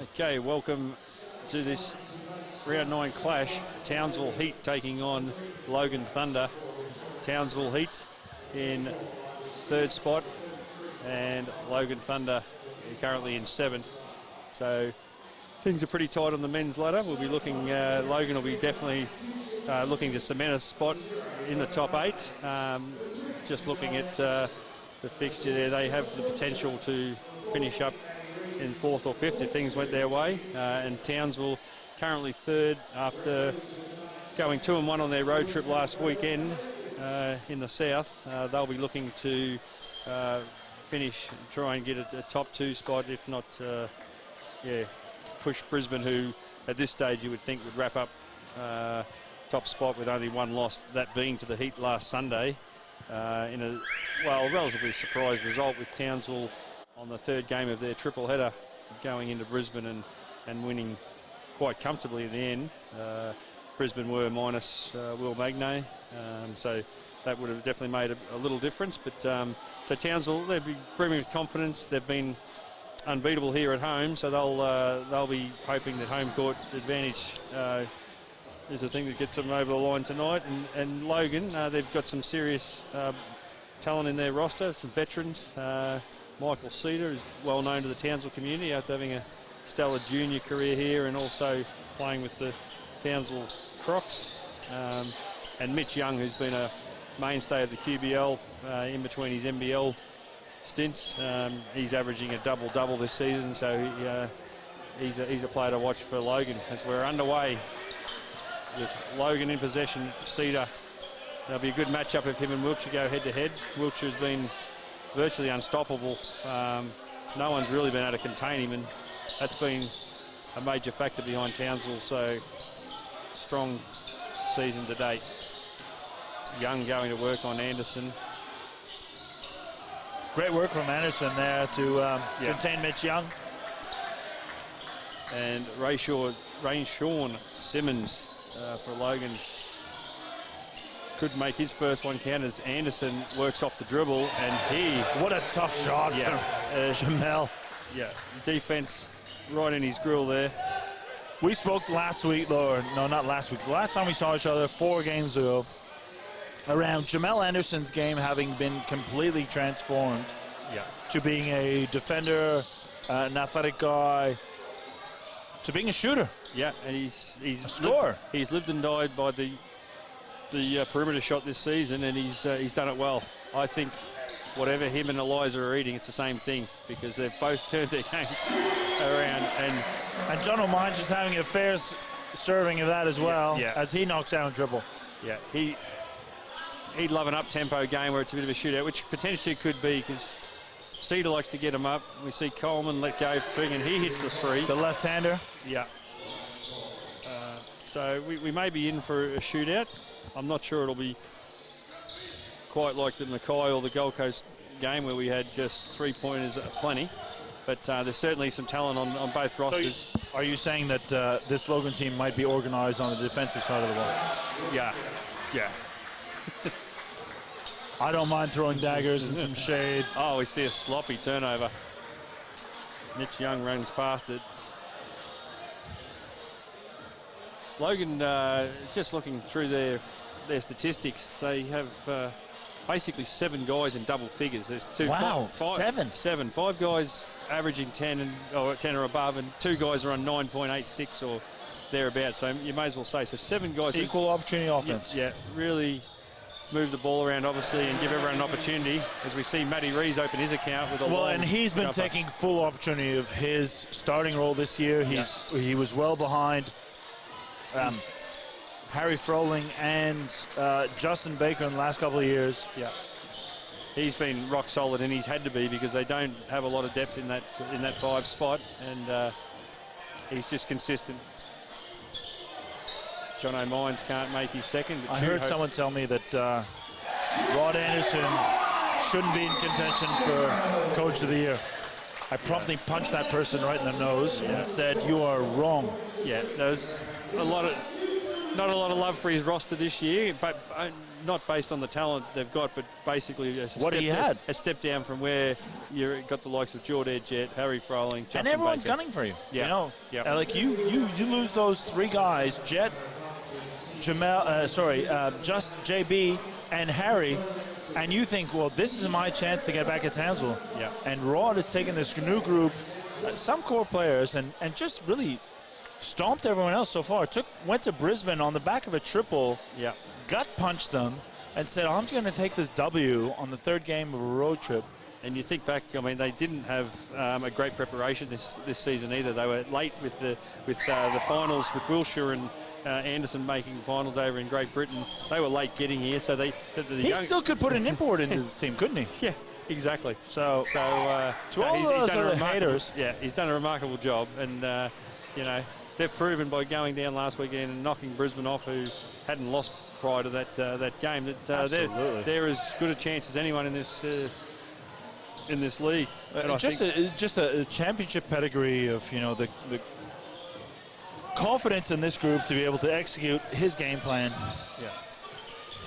Okay, welcome to this round 9 clash. Townsville Heat taking on Logan Thunder. Townsville Heat in 3rd spot and Logan Thunder currently in 7th. So things are pretty tight on the men's ladder. We'll be looking, Logan will be definitely looking to cement a spot in the top 8. Just looking at the fixture there, they have the potential to finish up in 4th or 5th if things went their way. And Townsville currently 3rd after going 2-1 on their road trip last weekend in the south. They'll be looking to finish, try and get a top 2 spot, if not, push Brisbane, who at this stage you would think would wrap up top spot with only 1 loss, that being to the Heat last Sunday, in a relatively surprise result with Townsville on the 3rd game of their triple header going into Brisbane and winning quite comfortably in the end. Brisbane were minus Will Magnay, so that would have definitely made a little difference. But so Townsville, they'll be brimming with confidence. They've been unbeatable here at home, so they'll be hoping that home court advantage is the thing that gets them over the line tonight. And Logan, they've got some serious talent in their roster, some veterans. Michael Cedar is well known to the Townsville community after having a stellar junior career here and also playing with the Townsville Crocs. And Mitch Young, who's been a mainstay of the QBL in between his NBL stints. He's averaging a double-double this season, so he's a player to watch for Logan as we're underway with Logan in possession. Cedar, there'll be a good matchup if him and Wiltjer go head-to-head. Wiltjer has been virtually unstoppable. No one's really been able to contain him, and that's been a major factor behind Townsville. So strong season to date. Young going to work on Anderson. Great work from Anderson there to contain Mitch Young. And Rayshawn Simmons for Logan could make his first one count as Anderson works off the dribble, and what a tough shot from Jamel. Yeah, defense right in his grill there. We spoke last week, or no, not last week. The last time we saw each other 4 games ago, around Jamel Anderson's game having been completely transformed to being a defender, an athletic guy, to being a shooter. Yeah, and he's a scorer. He's lived and died by the perimeter shot this season, and he's done it well. I think whatever him and Eliza are eating, it's the same thing, because they've both turned their games around. And John O'Mines is having a fair serving of that as well, as he knocks down a dribble. Yeah, he'd love an up-tempo game where it's a bit of a shootout, which potentially could be, because Cedar likes to get him up. We see Coleman let go, and he hits the 3. The left-hander. Yeah. So we may be in for a shootout. I'm not sure it'll be quite like the Mackay or the Gold Coast game where we had just 3-pointers aplenty. But there's certainly some talent on both rosters. So are you saying that this Logan team might be organised on the defensive side of the ball? Yeah. I don't mind throwing daggers and some shade. Oh, we see a sloppy turnover. Mitch Young runs past it. Logan, just looking through their statistics, they have basically 7 guys in double figures. There's 2. Wow, 7. 5 guys averaging 10 or above, and 2 guys are on 9.86 or thereabouts. So you may as well say, so 7 guys. Equal opportunity offense. Yeah, really move the ball around, obviously, and give everyone an opportunity. As we see Matty Rees open his account with a long and he's been jumper. taking full opportunity of his starting role this year. He was well behind Harry Froling and Justin Baker in the last couple of years. Yeah, he's been rock solid, and he's had to be, because they don't have a lot of depth in that 5 spot, and he's just consistent. John O'Mines can't make his second. I heard someone tell me that Rod Anderson shouldn't be in contention for Coach of the Year. I promptly punched that person right in the nose and said, "You are wrong." Yeah, there's a lot of not a lot of love for his roster this year, but not based on the talent they've got, but basically a step down from where you've got the likes of Jordan Jett, Harry Froling, Justin and everyone's Baker. gunning for you. Yeah. You know, Yeah. like you lose those three guys, Jett, just JB and Harry, and you think, well, this is my chance to get back at Townsville. Yeah. And Rod has taken this new group, some core players, and just really stomped everyone else so far. Went to Brisbane on the back of a triple, gut punched them, and said, I'm going to take this W on the third game of a road trip. And you think back, I mean, they didn't have a great preparation this season either. They were late with the finals with Wiltjer and Anderson making finals over in Great Britain. They were late getting here, so he still could put an import into this team, couldn't he? Yeah, exactly. So to all he's those other haters, he's done a remarkable job, and they've proven by going down last weekend and knocking Brisbane off, who hadn't lost prior to that game, that they're as good a chance as anyone in this league. Just a championship pedigree of the confidence in this group to be able to execute his game plan.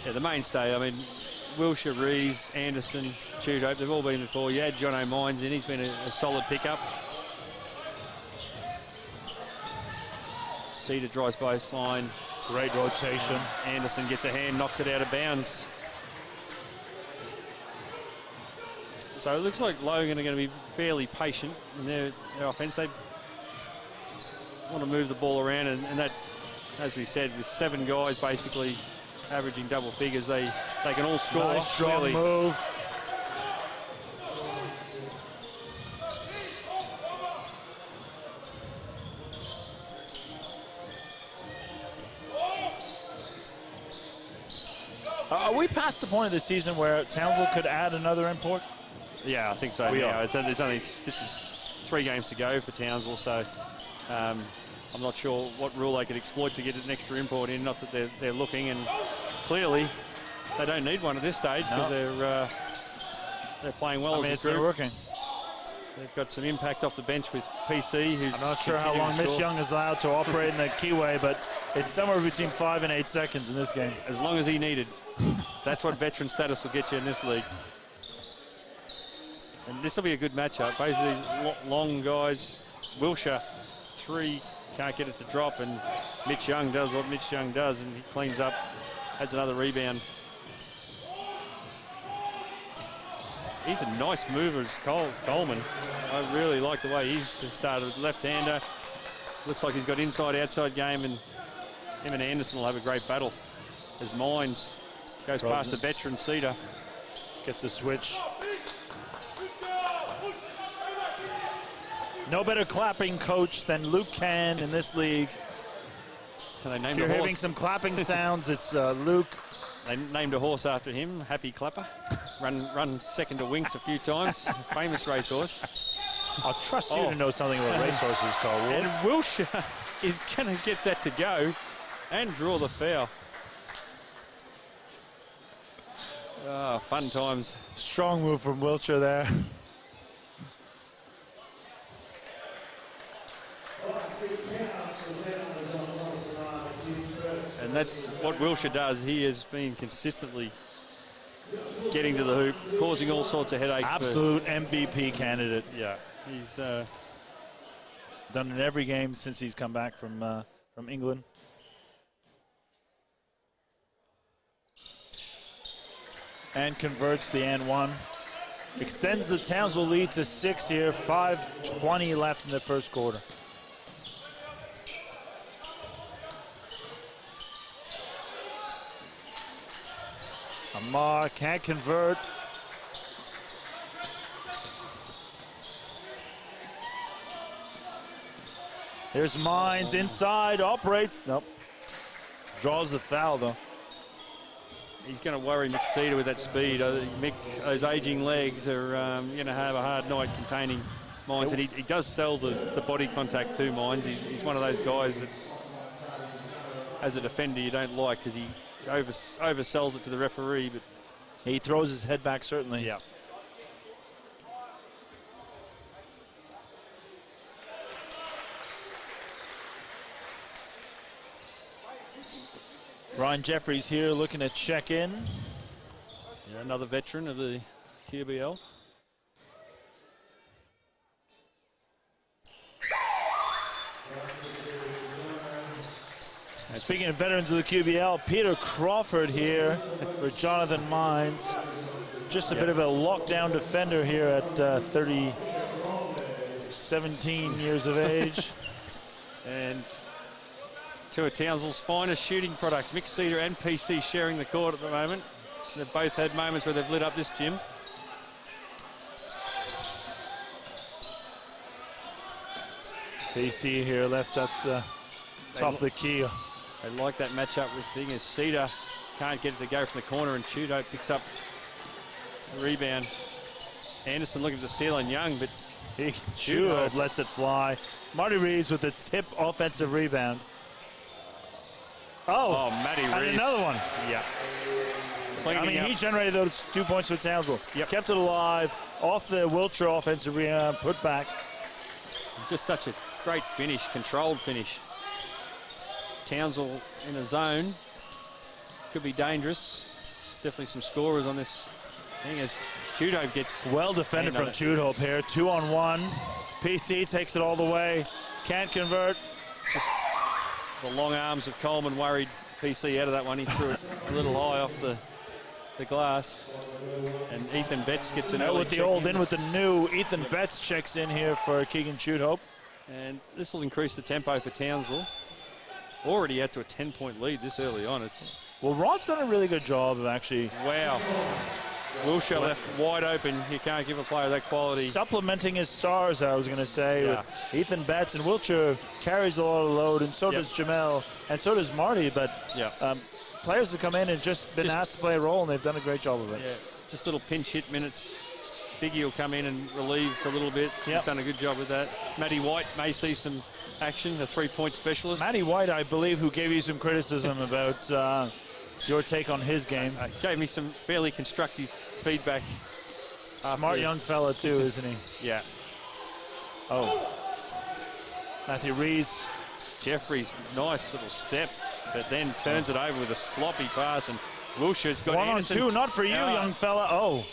Yeah, the mainstay. I mean, Wiltjer, Rees, Anderson, Tudope, they've all been before. You had John O'Mines in, he's been a solid pickup. Cedar drives baseline. Great rotation. Anderson gets a hand, knocks it out of bounds. So it looks like Logan are going to be fairly patient in their offence. They want to move the ball around, and that, as we said, with 7 guys basically averaging double figures, they can all score. Nice strong move. Are we past the point of the season where Townsville could add another import? Yeah, I think so. This is 3 games to go for Townsville, so I'm not sure what rule they could exploit to get an extra import in. Not that they're looking, and clearly they don't need one at this stage because they're playing well. It's been working. They've got some impact off the bench with PC, who's... I'm not sure how long Mitch Young is allowed to operate in the keyway, but it's somewhere between 5 and 8 seconds in this game. As long as he needed. That's what veteran status will get you in this league. And this will be a good matchup. Both of these long guys. Wiltjer, 3, can't get it to drop, and Mitch Young does what Mitch Young does, and he cleans up, adds another rebound. He's a nice mover as Coleman. I really like the way he's started. Left-hander. Looks like he's got inside-outside game, and him and Anderson will have a great battle as Mines goes past the veteran Cedar. Gets a switch. No better clapping coach than Luke Can in this league. If you're hearing some clapping sounds, it's Luke. They named a horse after him, Happy Clapper. Run second to Winks a few times. Famous racehorse. I'll trust you to know something about racehorses, Carl Ward. And Wiltjer is going to get that to go and draw the foul. Oh, fun times. Strong move from Wiltjer there. And that's what Wiltjer does. He has been consistently getting to the hoop, causing all sorts of headaches. Absolute MVP candidate. Yeah, he's done it every game since he's come back from England. And converts the N1. Extends the Townsville lead to 6 here. 5:20 left in the first quarter. Amar can't convert. There's Mines inside, operates. Nope. Draws the foul, though. He's going to worry Mick Cedar with that speed. I think Mick, those aging legs are going to have a hard night containing Mines. And he does sell the body contact to Mines. He's one of those guys that, as a defender, you don't like because he oversells it to the referee. But he throws his head back, certainly. Yeah. Ryan Jeffries here looking to check in. Yeah, another veteran of the QBL. Speaking of veterans of the QBL, Peter Crawford here for Jonathan Mines. Just a bit of a lockdown defender here at 17 years of age. And two of Townsville's finest shooting products, Mixed Cedar and PC, sharing the court at the moment. They've both had moments where they've lit up this gym. PC here left at the top of the key. They like that matchup with thing as Cedar can't get it to go from the corner, and Chudo picks up the rebound. Anderson looking to steal on Young, but Chudo lets it fly. Marty Reeves with the tip offensive rebound. Oh, Matty Reeves. And another one. Yeah. I mean, he generated those 2 points for Townsville. Yep. Kept it alive off the Wiltjer offensive rebound, put back. Just such a great finish, controlled finish. Townsville in a zone. Could be dangerous. There's definitely some scorers on this thing as Chudo gets... Well defended from Chudo here. 2-on-1. PC takes it all the way. Can't convert. Just the long arms of Coleman worried PC out of that one. He threw it a little high off the glass. And Ethan Betts gets an early with the old in with the new. Ethan Betts checks in here for Keegan Chudo. And this will increase the tempo for Townsville. Already out to a 10-point lead this early on. Well, Ron's done a really good job of actually... Wow. Wiltjer left wide open. You can't give a player that quality. Supplementing his stars, I was going to say. Yeah. With Ethan Betts and Wiltjer carries a lot of load, and so does Jamel, and so does Marty. But players have come in and just been asked to play a role, and they've done a great job of it. Yeah, just little pinch hit minutes. Figgy will come in and relieve for a little bit. He's done a good job with that. Matty White may see some action, a three-point specialist. Matty White, I believe, who gave you some criticism about your take on his game. Gave me some fairly constructive feedback. Smart young fella, too, isn't he? Yeah. Oh. Matthew Rees. Jeffries, nice little step, but then turns it over with a sloppy pass, and Wiltjer's got Anderson. 1-on-2, not for you, young fella. Oh.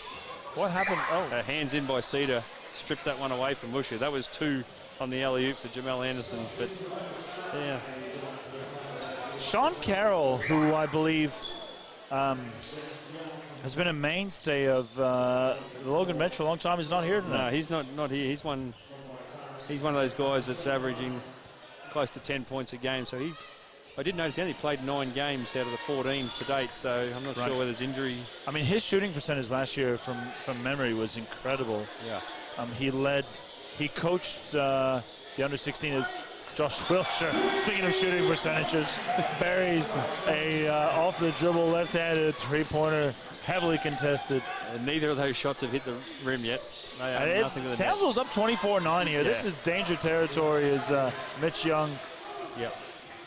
What happened? Oh. Hands in by Cedar. Stripped that one away from Wiltjer. That was 2 on the alley-oop for Jamel Anderson, but yeah. Sean Carroll, who I believe has been a mainstay of the Logan bench for a long time, is not here tonight. No, he's not here. He's one of those guys that's averaging close to 10 points a game. So I did notice he only played 9 games out of the 14 to date, so I'm not sure whether there's injury. I mean, his shooting percentage last year from memory was incredible. Yeah. He coached the under-16 as Josh Wiltjer. Speaking of shooting percentages, buries a off-the-dribble left-handed three-pointer, heavily contested. And neither of those shots have hit the rim yet. Townsville's up 24-9 here. Yeah. This is danger territory as Mitch Young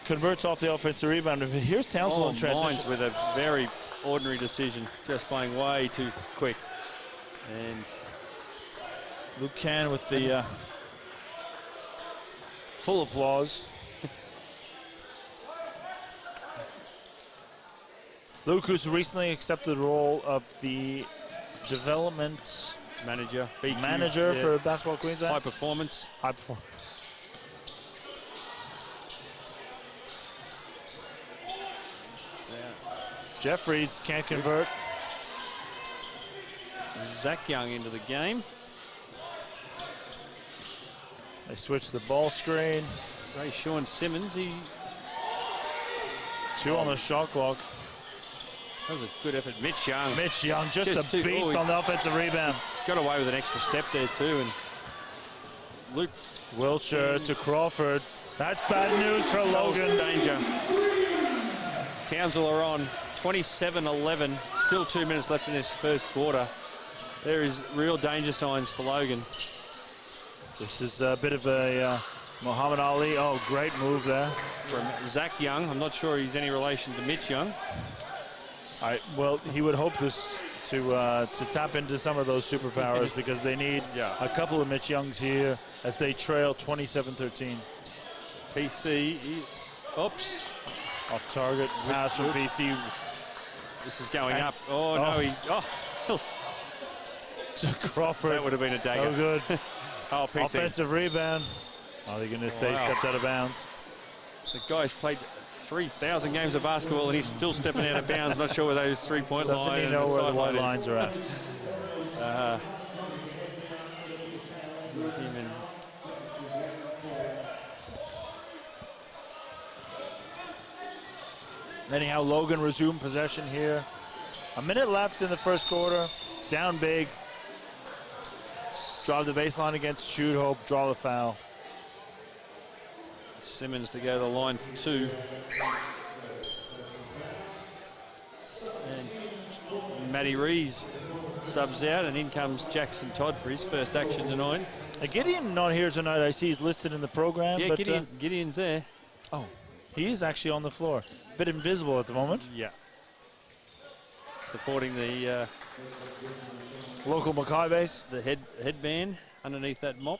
converts off the offensive rebound. Here's Townsville in transition. Mines with a very ordinary decision, just playing way too quick. And Luke Can with the full applause. Luke, who's recently accepted the role of the development manager for Basketball Queensland. High performance. Jeffries can't convert. Zach Young into the game. They switch the ball screen. Ray Sean Simmons, 2 on the shot clock. That was a good effort. Mitch Young, just a beast on the offensive rebound. Got away with an extra step there too. And Luke Wiltjer to Crawford. That's bad news for Logan. Danger. Townsville are on 27-11. Still 2 minutes left in this first quarter. There is real danger signs for Logan. This is a bit of a Muhammad Ali. Oh, great move there. From Zach Young. I'm not sure he's any relation to Mitch Young. Well, he would hope to tap into some of those superpowers because they need a couple of Mitch Youngs here as they trail 27-13. PC, oops. Off target pass from BC. This is going up. Oh, no. To Crawford. That would have been a dagger. Oh, good. PC. Offensive rebound. Oh, they're going to say stepped out of bounds. The guy's played 3,000 games of basketball and he's still stepping out of bounds. Not sure where those three-point line Doesn't he know where the white lines are at? Anyhow, Logan resumed possession here. A minute left in the first quarter. Down big. Drive the baseline against Shoot Hope. Draw the foul. Simmons to go to the line for 2. And Matty Rees subs out, and in comes Jackson Todd for his first action tonight. Gideon not here tonight. I see he's listed in the program. Yeah, but, Gideon's there. Oh, he is actually on the floor. A bit invisible at the moment. Yeah. Supporting the local Mackay base. The headband underneath that mop.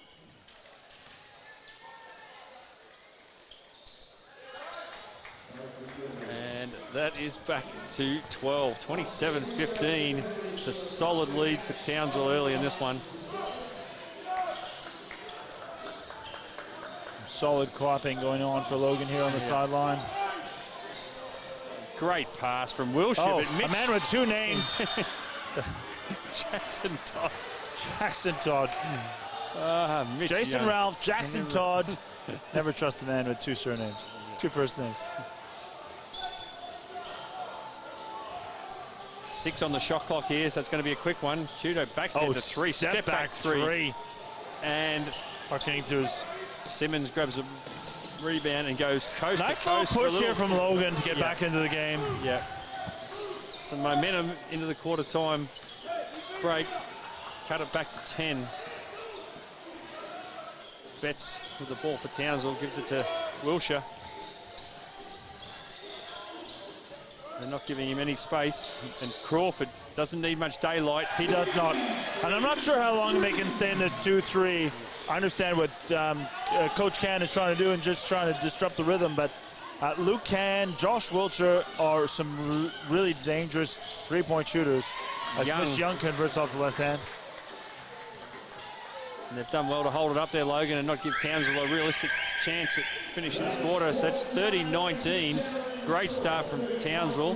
And that is back to 12, 27-15. It's a solid lead for Townsville early in this one. Solid clapping going on for Logan here on the sideline. Great pass from Wiltjer. Oh, a man with 2 names. Jackson Todd. Jackson Todd. Jason Young. Ralph, Jackson Todd. Never trust a man with 2 surnames, 2 first names. 6 on the shot clock here, so it's going to be a quick one. Shudo backside to 3, step back 3. And Parking to his Simmons grabs a rebound and goes coast to coast. Nice little push here from Logan to get back into the game. Yeah. Some momentum into the quarter time break. Cut it back to 10. Betts with the ball for Townsville, gives it to Wiltjer. They're not giving him any space. And Crawford doesn't need much daylight. He does not. And I'm not sure how long they can stay in this 2-3. I understand what Coach Can is trying to do and just trying to disrupt the rhythm, but Luke Can, Josh Wiltjer are some really dangerous three-point shooters. As Miss Young converts off the left hand. And they've done well to hold it up there, Logan, and not give Townsville a realistic chance at finishing this quarter. So that's 30-19. Great start from Townsville.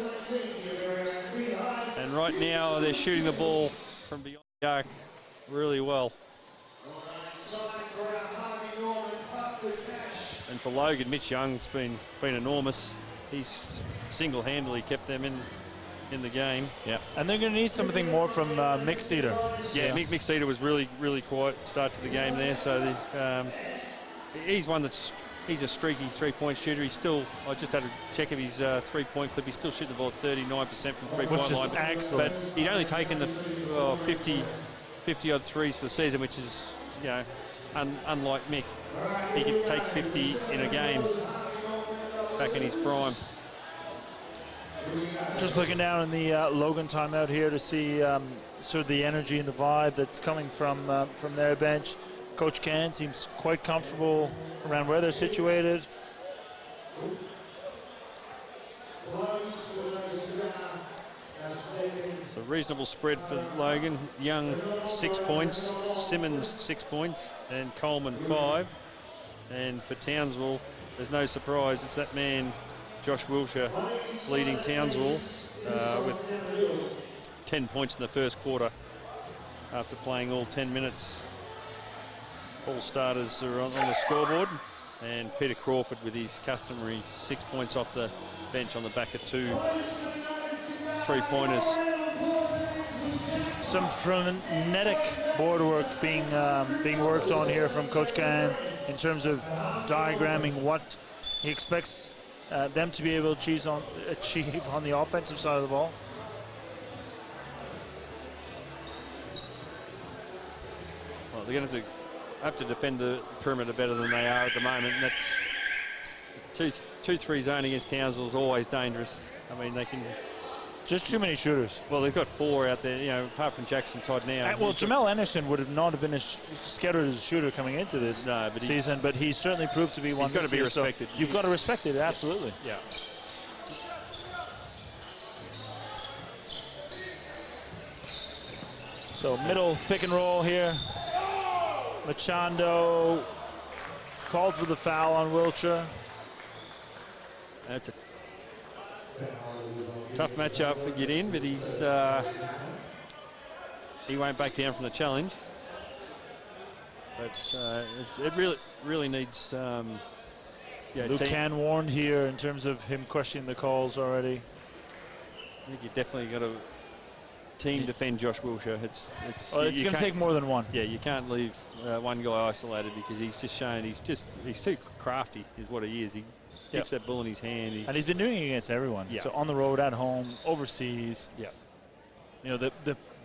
And right now they're shooting the ball from beyond the arc really well. And for Logan, Mitch Young's been enormous. He's single-handedly kept them in the game. Yeah, and they're going to need something more from Mick Cedar. Yeah, Mick Cedar was really quiet start to the game there. So he's one he's a streaky three-point shooter. He's still, I just had a check of his three-point clip. He's still shooting the ball 39% from three-point line. Excellent. But he'd only taken the 50-odd threes for the season, which is, you know, unlike Mick. He can take 50 in a game back in his prime. Just looking down in the Logan timeout here to see sort of the energy and the vibe that's coming from their bench. Coach Can seems quite comfortable around where they're situated. It's a reasonable spread for Logan. Young 6 points, Simmons 6 points, and Coleman 5. And for Townsville, there's no surprise. It's that man, Josh Wiltjer, leading Townsville with 10 points in the first quarter after playing all 10 minutes. All starters are on the scoreboard. And Peter Crawford with his customary 6 points off the bench on the back of 2 three-pointers. Some frenetic board work being worked on here from Coach Can in terms of diagramming what he expects them to be able to achieve on the offensive side of the ball. Well, they're going to have to defend the perimeter better than they are at the moment. And that's 2-3 zone against Townsville is always dangerous. I mean, they can. Just too many shooters. Well, they've got 4 out there, you know, apart from Jackson Todd now. Well, Jamel Anderson would have not have been as scattered as a shooter coming into this season, but he's certainly proved to be one. He's got to be respected. So you've got to respect it, absolutely. Yeah. So middle pick and roll here. Machado called for the foul on Wiltjer. That's a tough matchup to get in, but he won't back down from the challenge. But it really needs. Lucan warned here in terms of him questioning the calls already. I think you definitely got to team defend Josh Wiltjer. It's going to take more than one. Yeah, you can't leave one guy isolated because he's just shown he's too crafty is what he is. He keeps that ball in his hand. And he's been doing it against everyone. Yeah. So on the road, at home, overseas. Yeah. You know,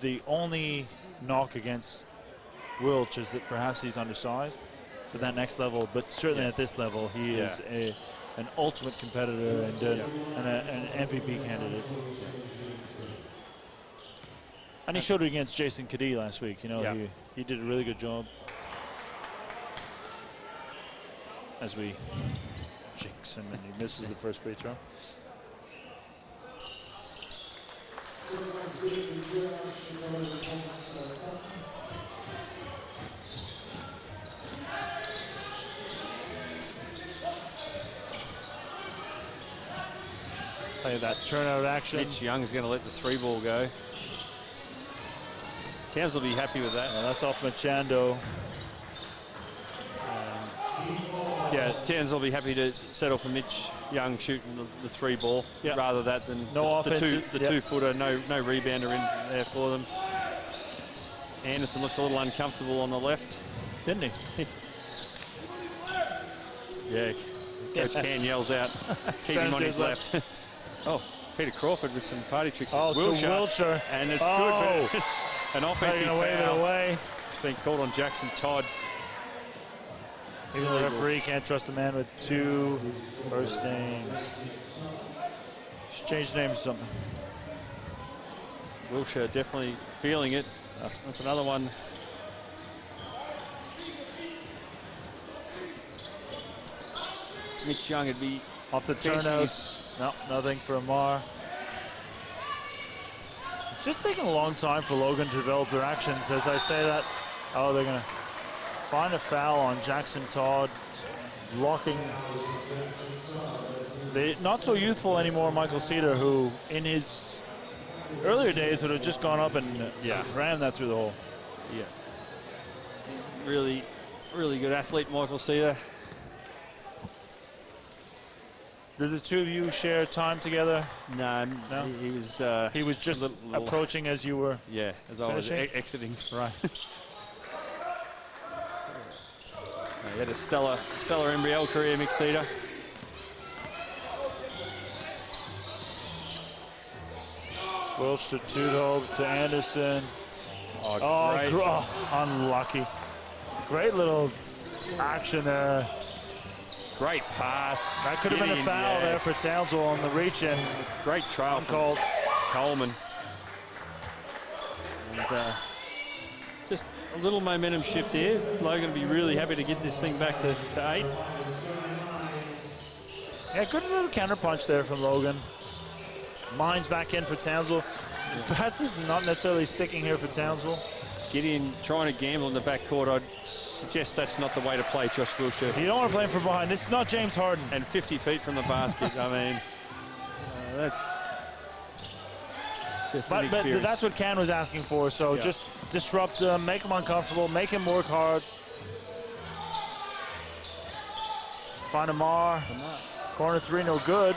the only knock against Wiltjer is that perhaps he's undersized for that next level, but certainly at this level, he is an ultimate competitor and an MVP candidate. And he showed it against Jason Cadee last week. You know, he did a really good job. As we jinx him and he misses the first free throw. Play that turnout action. Mitch Young's going to let the 3-ball go. Townsville will be happy with that. That's off Machado. Townsville will be happy to settle for Mitch Young shooting the 3-ball rather than the 2-footer. No rebounder in there for them. Anderson looks a little uncomfortable on the left, didn't he? Coach Can yells out, keep him on his left. Oh, Peter Crawford with some party tricks. Oh, Wiltjer. And it's good. But an offensive foul. Away. It's been called on Jackson Todd. Even the referee can't trust a man with 2 first names. Just change the name to something. Wiltjer definitely feeling it. That's another one. Mitch Young would be off the turnouts. No, nothing for Amar. It's just taking a long time for Logan to develop their actions. As I say that, they're going to find a foul on Jackson Todd, blocking the not so youthful anymore Michael Cedar, who in his earlier days would have just gone up and rammed that through the hole. Yeah. Really, really good athlete, Michael Cedar. Did the two of you share time together? No. He was just approaching as you were. Yeah, as I was exiting. Right. He had a stellar NBL career, Mick Cedar. Wiltjer to Tudor to Anderson. Unlucky. Great little action there. Great pass. That could have been a foul there for Townsville on the reach in. Great trial from Coleman. And just a little momentum shift here. Logan will be really happy to get this thing back to 8. Yeah, good little counter punch there from Logan. Mines back in for Townsville. Pass is not necessarily sticking here for Townsville. Gideon trying to gamble in the backcourt. I'd suggest that's not the way to play Josh Wiltjer. You don't want to play him from behind. This is not James Harden. And 50 feet from the basket. I mean, that's just but that's what Can was asking for. So just disrupt him, make him uncomfortable, make him work hard. Find Amar. Corner 3, no good.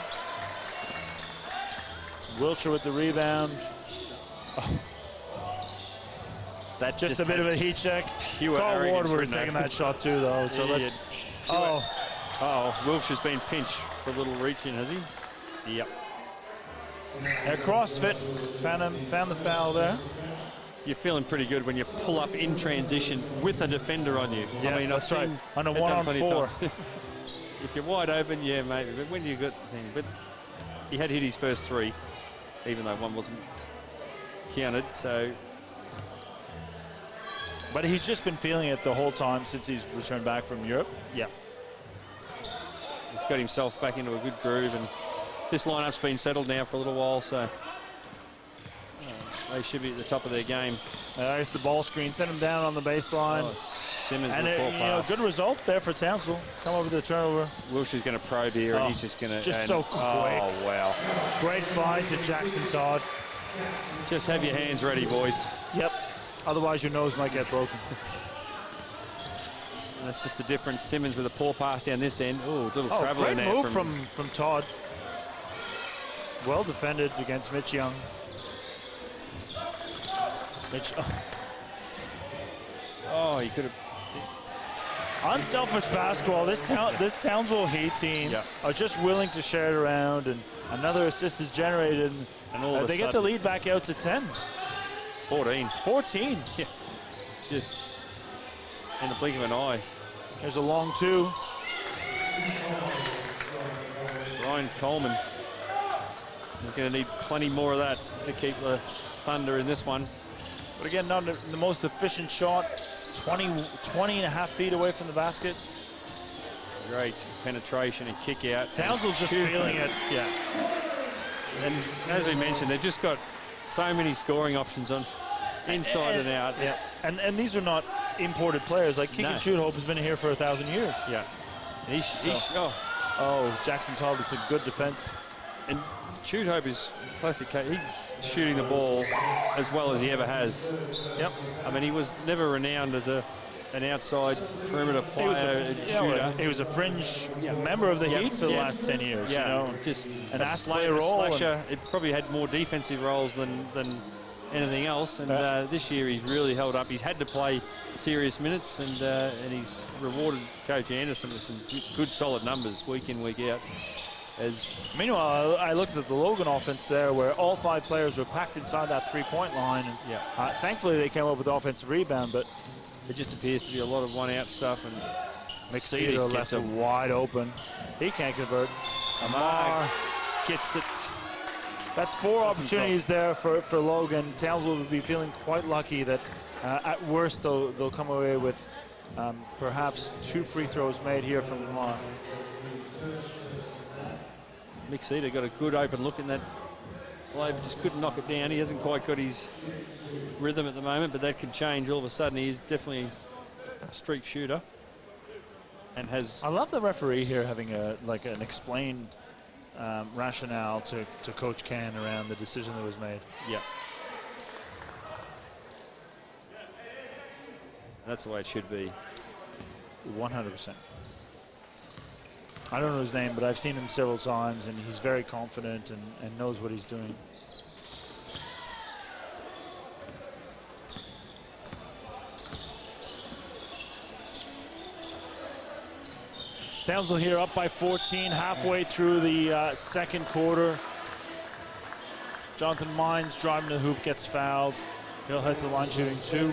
Wiltjer with the rebound. That just a bit of a heat check. Carl Ward would have taken that shot too, though. So let's. Wiltjer's been pinched for a little reach in, has he? Yep. CrossFit found the foul there. You're feeling pretty good when you pull up in transition with a defender on you. Yeah, I mean, that's right. On a 1-on-4. If you're wide open, yeah, maybe. But when you got the thing, but he had hit his first 3, even though one wasn't counted. So. But he's just been feeling it the whole time since he's returned back from Europe. Yeah. He's got himself back into a good groove, and this lineup's been settled now for a little while, so. They should be at the top of their game. There's the ball screen. Send him down on the baseline. Oh, Simmons and with ball pass. good result there for Townsville. Come over the turnover. Wiltshire's going to probe here, and he's just going to... Just so quick. Oh, wow. Great find to Jackson Todd. Just have your hands ready, boys. Yep. Otherwise, your nose might get broken. That's just the difference. Simmons with a poor pass down this end. Ooh, little traveller great there move from Todd. Well defended against Mitch Young. Mitch. Oh, he could have... Unselfish basketball. This Townsville Heat team are just willing to share it around, and another assist is generated, and all they get the lead back out to 10. 14. 14. Yeah. Just in the blink of an eye. There's a long 2. Ryan Coleman is going to need plenty more of that to keep the Thunder in this one. But again, not the most efficient shot. 20 and a half feet away from the basket. Great penetration and kick out. Townsville's just feeling it. Yeah. And as we mentioned, they've just got so many scoring options on inside and out. Yes. And these are not imported players. Like Keegan Chudhope has been here for 1,000 years. Yeah. Jackson Todd is a good defense. And Chudhope is classic. He's shooting the ball as well as he ever has. Yep. I mean, he was never renowned as an outside perimeter player. He was a fringe member of the Heat for the last 10 years. Yeah. You know, just an ass-player role. It probably had more defensive roles than anything else. And this year he's really held up. He's had to play serious minutes, and he's rewarded Coach Anderson with some good, solid numbers week in, week out. Meanwhile, I looked at the Logan offense there, where all 5 players were packed inside that 3-point line. And thankfully, they came up with the offensive rebound, but it just appears to be a lot of one-out stuff. And McCedar left it wide open. He can't convert. Amar gets it. That's 4 opportunities there for Logan. Townsville will be feeling quite lucky that at worst they'll come away with perhaps 2 free throws made here from Amar. McCedar got a good open look in that play, but just couldn't knock it down. He hasn't quite got his rhythm at the moment, but that can change all of a sudden. He's definitely a streak shooter. And I love the referee here having an explained rationale to Coach Ken around the decision that was made. Yeah. That's the way it should be. 100%. I don't know his name, but I've seen him several times, and he's very confident and knows what he's doing. Townsville here up by 14, halfway through the second quarter. Jonathan Mines driving the hoop, gets fouled. He'll head to the line shooting 2.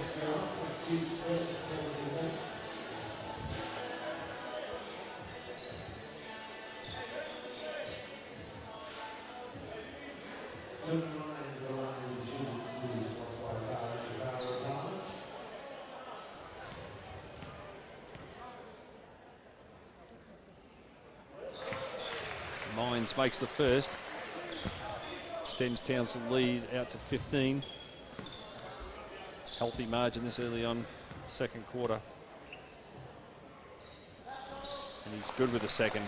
Mines makes the first. Extends Townsville lead out to 15. Healthy margin this early on, second quarter. And he's good with the second.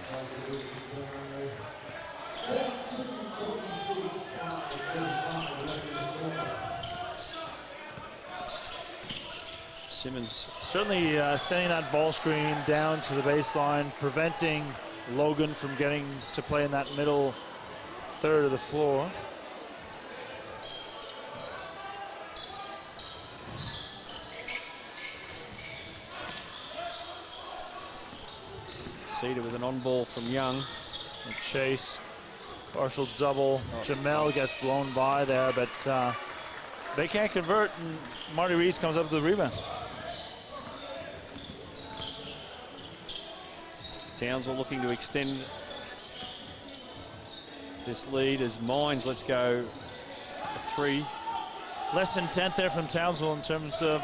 Simmons certainly sending that ball screen down to the baseline, preventing Logan from getting to play in that middle third of the floor. Cedar with an on-ball from Young. And Chase, partial double. Jamel gets blown by there, but they can't convert, and Marty Reese comes up with the rebound. Townsville looking to extend this lead as Mines lets go a 3. Less than 10th there from Townsville in terms of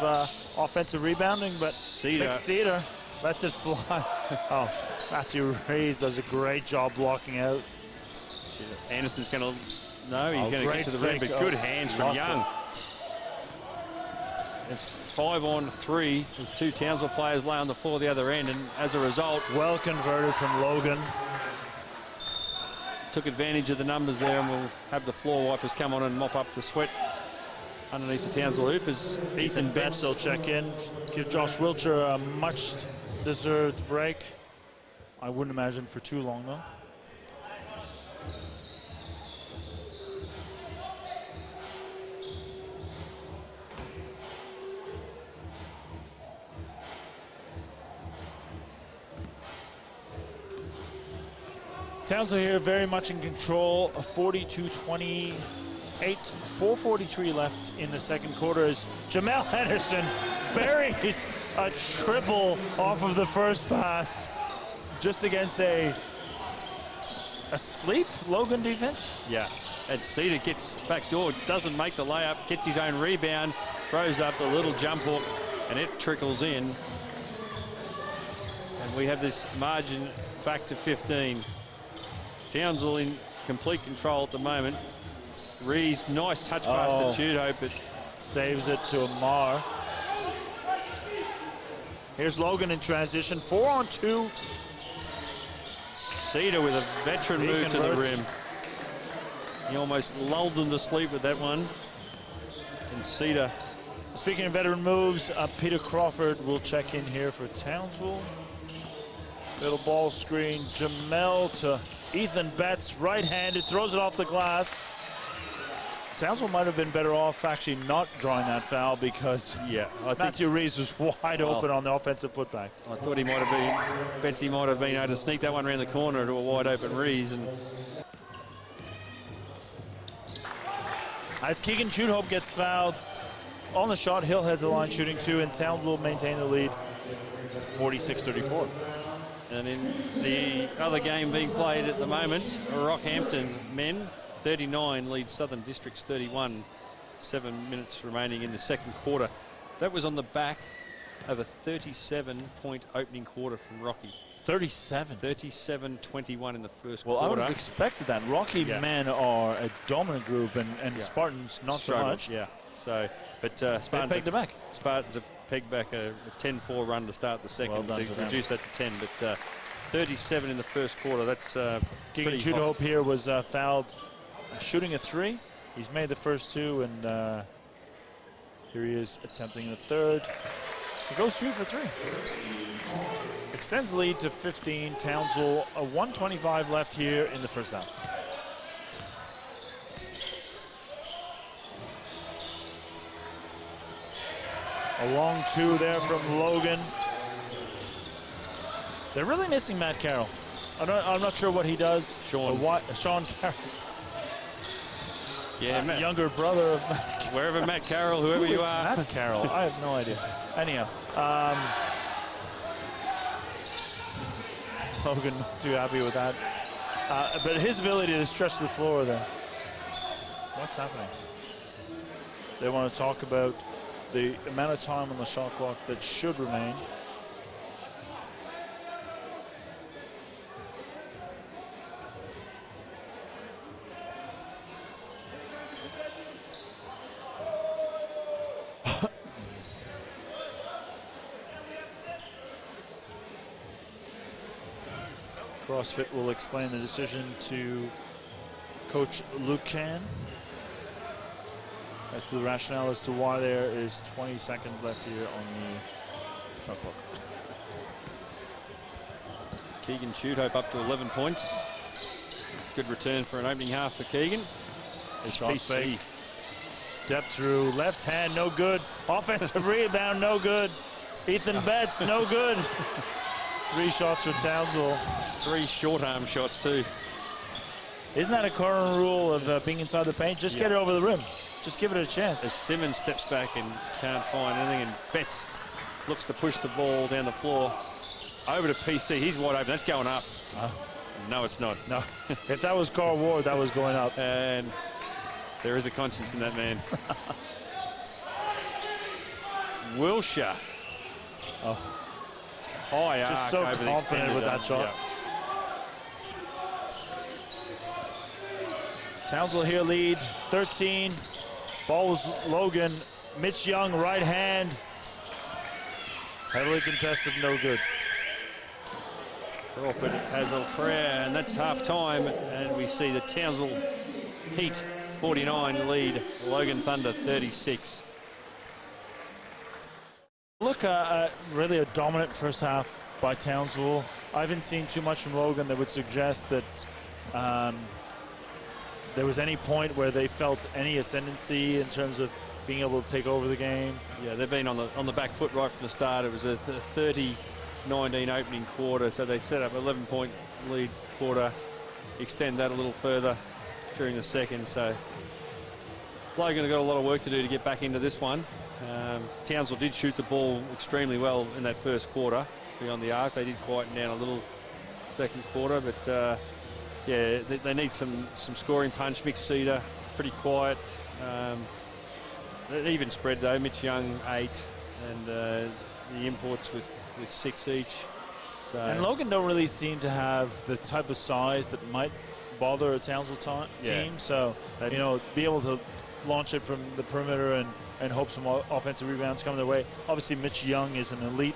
offensive rebounding, but Cedar lets it fly. Matthew Rees does a great job blocking out. Anderson's going to, no, he's going to get to the rim, but good hands from Young. It's 5-on-3. There's 2 Townsville players lay on the floor the other end, and as a result, well converted from Logan. Took advantage of the numbers there, and we'll have the floor wipers come on and mop up the sweat underneath the Townsville hoop as Ethan Betts will check in. Give Josh Wiltjer a much-deserved break. I wouldn't imagine for too long, though. Townsville here very much in control, 42-28, 4:43 left in the second quarter as Jamel Henderson buries a triple off of the first pass just against a sleep Logan defense. Yeah, and Cedar gets back door, doesn't make the layup, gets his own rebound, throws up a little jump hook, and it trickles in. And we have this margin back to 15. Townsville in complete control at the moment. Rees, nice touch pass to Tudhope, but saves it to Amar. Here's Logan in transition, 4-on-2. Cedar with a veteran move to the rim. He almost lulled them to sleep with that one. And Cedar. Speaking of veteran moves, Peter Crawford will check in here for Townsville. Little ball screen, Jamel to Ethan Betts, right-handed, throws it off the glass. Townsville might have been better off actually not drawing that foul because Matthew Rees was wide open on the offensive putback. I thought he might have been, Betsy might have been able to sneak that one around the corner to a wide open Rees. And as Keegan Tudhope gets fouled on the shot, he'll head to the line shooting 2, and Townsville maintain the lead, 46-34. And in the other game being played at the moment, Rockhampton men 39 leads Southern Districts 31. 7 minutes remaining in the second quarter. That was on the back of a 37-point opening quarter from Rocky. 37? 37-21 in the first quarter. Well, I would have expected that. Rocky men are a dominant group, and Spartans not so much. Yeah. So, but Spartans pegged it back. Spartans have pegged back a 10-4 run to start the second to reduce that to 10. But 37 in the first quarter. That's Keegan Tudhope here was fouled shooting a 3. He's made the first 2, and here he is attempting the third. He goes 3 for 3. Extends the lead to 15. Townsville, a 1:25 left here in the first half. A long 2 there from Logan. They're really missing Matt Carroll. I'm not sure what he does. Sean Carroll. Yeah, younger brother of wherever Matt Carroll, whoever you are. Matt Carroll, I have no idea. Anyhow, Logan not too happy with that. But his ability to stretch the floor there. What's happening? They want to talk about the amount of time on the shot clock that should remain. CrossFit will explain the decision to Coach Logan as to the rationale as to why there is 20 seconds left here on the shot clock. Keegan Tudhope up to 11 points. Good return for an opening half for Keegan. His shot fake. Step through, left hand, no good. Offensive rebound, no good. Ethan Betts, no good. 3 shots for Townsville. 3 short arm shots too. Isn't that a current rule of being inside the paint? Just get it over the rim. Just give it a chance. As Simmons steps back and can't find anything, and Betts looks to push the ball down the floor. Over to PC, he's wide open, that's going up. No, it's not. No, if that was Carl Ward, that was going up. And there is a conscience in that man. Wiltjer. High just arc so over confident with that shot. Yeah. Townsville here lead 13. Ball was Logan. Mitch Young, right hand. Heavily contested, no good. Crawford has a prayer, and that's half time. And we see the Townsville Heat 49 lead, Logan Thunder 36. Look, really a dominant first half by Townsville. I haven't seen too much from Logan that would suggest that there was any point where they felt any ascendancy in terms of being able to take over the game. Yeah, they've been on the back foot right from the start. It was a 30-19 opening quarter, so they set up 11-point lead quarter, extend that a little further during the second. So Logan have got a lot of work to do to get back into this one. Townsville did shoot the ball extremely well in that first quarter beyond the arc. They did quieten down a little second quarter, but yeah, they need some scoring punch. Mixed Cedar, pretty quiet. Even spread though. Mitch Young 8, and the imports with 6 each. So. And Logan don't really seem to have the type of size that might bother a Townsville team. So you know, be able to launch it from the perimeter and hope some offensive rebounds come their way. Obviously, Mitch Young is an elite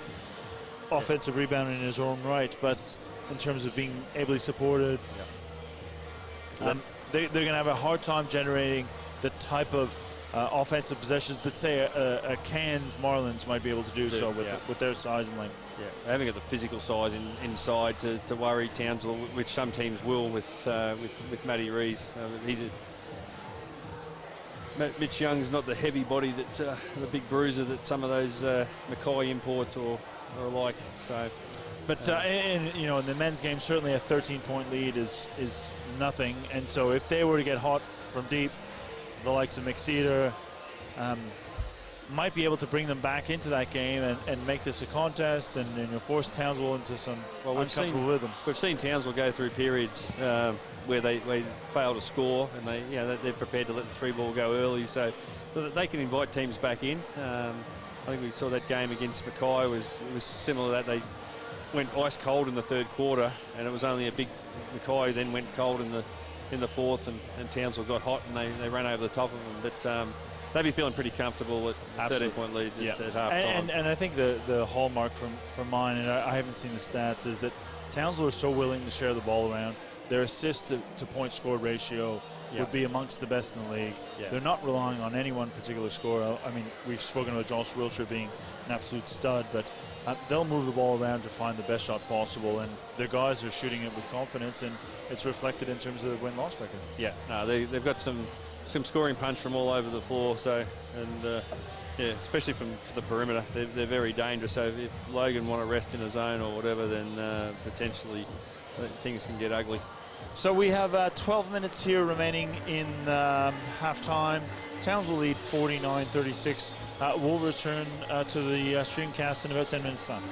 offensive rebounder in his own right, but in terms of being ably supported, they're going to have a hard time generating the type of offensive possessions that, say, a Cairns Marlins might be able to do so with their size and length. Yeah, they haven't got the physical size inside to worry Townsville, which some teams will with Matty Rees. Mitch Young's not the heavy body that the big bruiser that some of those Mackay imports or like. So, but in the men's game, certainly a 13-point lead is nothing. And so if they were to get hot from deep, the likes of McCedar might be able to bring them back into that game and make this a contest and force Townsville into some uncomfortable rhythm. We've seen Townsville go through periods where they fail to score, and they're prepared to let the 3-ball go early, so that they can invite teams back in. I think we saw that game against Mackay was similar to that. They went ice cold in the third quarter, and it was only a big Mackay then went cold in the fourth, and Townsville got hot and they ran over the top of them. But they'd be feeling pretty comfortable at 13-point lead at half time. And I think the hallmark from mine, and I haven't seen the stats, is that Townsville are so willing to share the ball around. Their assist to point score ratio would be amongst the best in the league. They're not relying on any one particular scorer. I mean, we've spoken about Josh Wiltjer being an absolute stud, but they'll move the ball around to find the best shot possible, and their guys are shooting it with confidence, and it's reflected in terms of the win-loss record. Yeah, no, they've got some scoring punch from all over the floor. So, and especially from the perimeter, they're very dangerous. So if Logan want to rest in a zone or whatever, then potentially things can get ugly. So we have 12 minutes here remaining in halftime. Townsville lead 49-36. We'll return to the streamcast in about 10 minutes' time.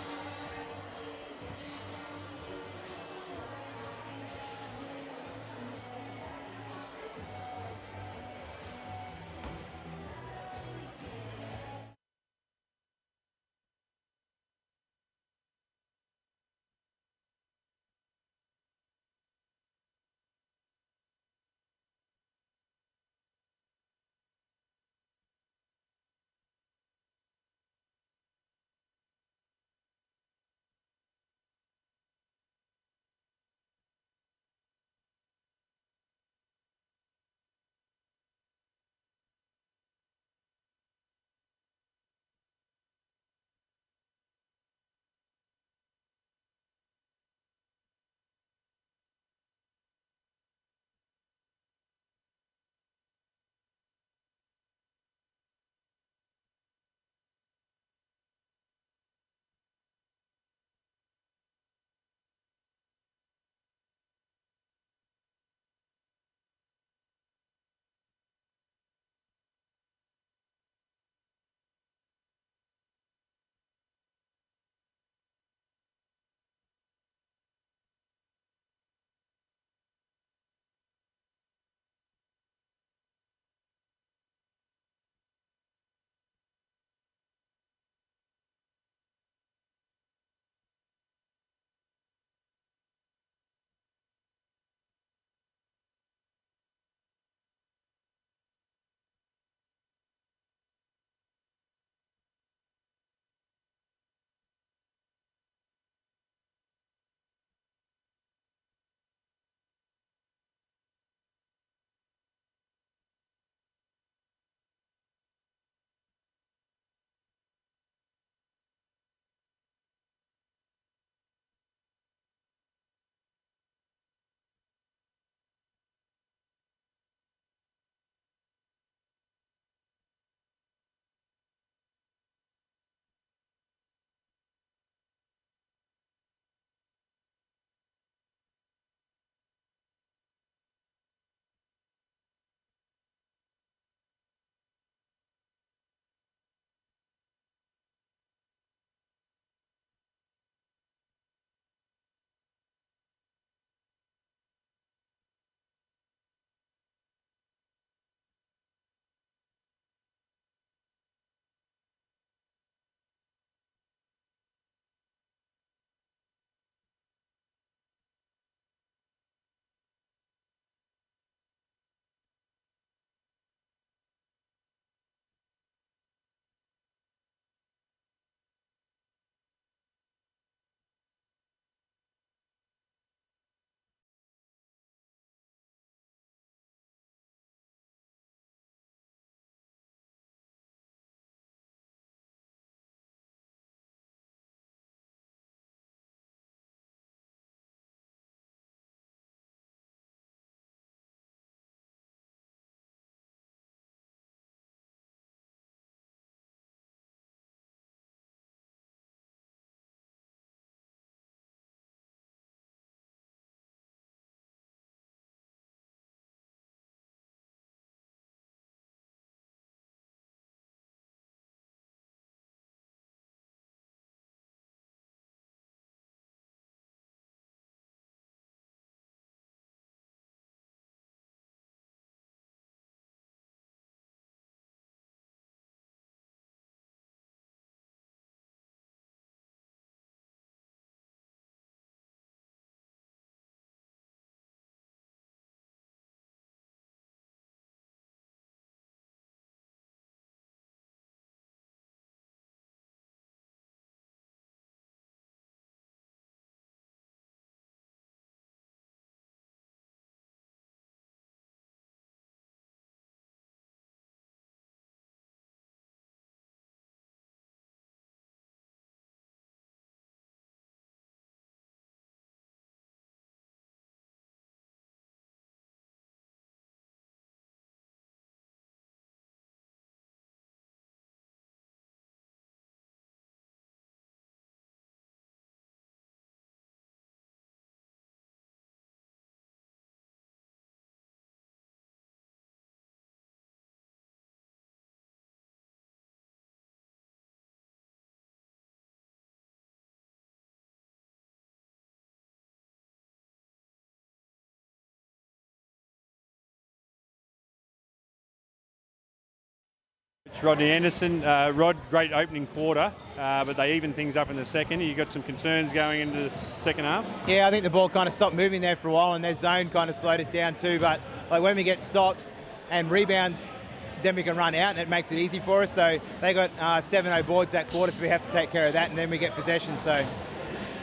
Rodney Anderson. Rod, great opening quarter, but they evened things up in the second. You got some concerns going into the second half? Yeah, I think the ball kind of stopped moving there for a while, and their zone kind of slowed us down too. But like when we get stops and rebounds, then we can run out, and it makes it easy for us. So they got 7-0 boards that quarter, so we have to take care of that, and then we get possession. So.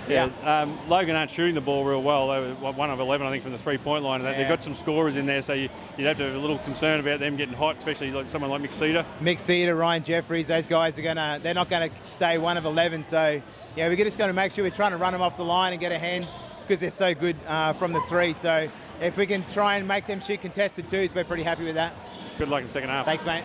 Yeah, Logan aren't shooting the ball real well. They were 1 of 11, I think, from the three-point line. And they've got some scorers in there, so you'd have to have a little concern about them getting hot, especially like someone like McCedar. McCedar, Ryan Jeffries, those guys they're not going to stay 1 of 11. So, yeah, we're just going to make sure we're trying to run them off the line and get a hand because they're so good from the three. So if we can try and make them shoot contested twos, we're pretty happy with that. Good luck in the second half. Thanks, mate.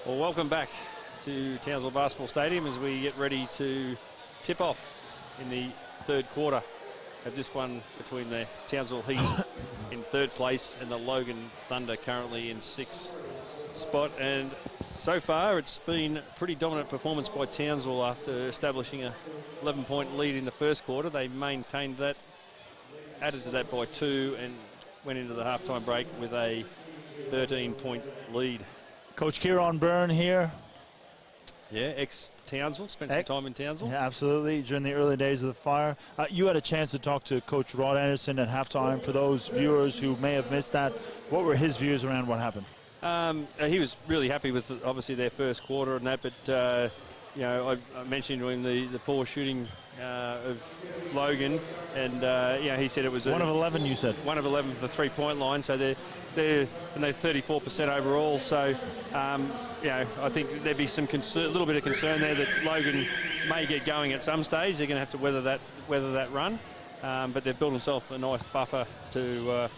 Well, welcome back to Townsville Basketball Stadium as we get ready to tip off in the third quarter of this one between the Townsville Heat in third place and the Logan Thunder currently in sixth spot. And so far it's been a pretty dominant performance by Townsville after establishing a 11-point lead in the first quarter. They maintained that, added to that by 2 and went into the halftime break with a 13-point lead. Coach Kieran Byrne here. Yeah, ex-Townsville, spent some time in Townsville. Yeah, absolutely, during the early days of the Fire. You had a chance to talk to Coach Rod Anderson at halftime. For those viewers who may have missed that, what were his views around what happened? He was really happy with, obviously, their first quarter and that, but, you know, I mentioned to him the poor shooting of Logan, and, you know, he said it was 1 of 11, you said? 1 of 11 for the three-point line, so they're 34% overall. So, you know, I think there'd be some a little bit of concern there that Logan may get going at some stage. They're going to have to weather that run, but they've built themselves a nice buffer to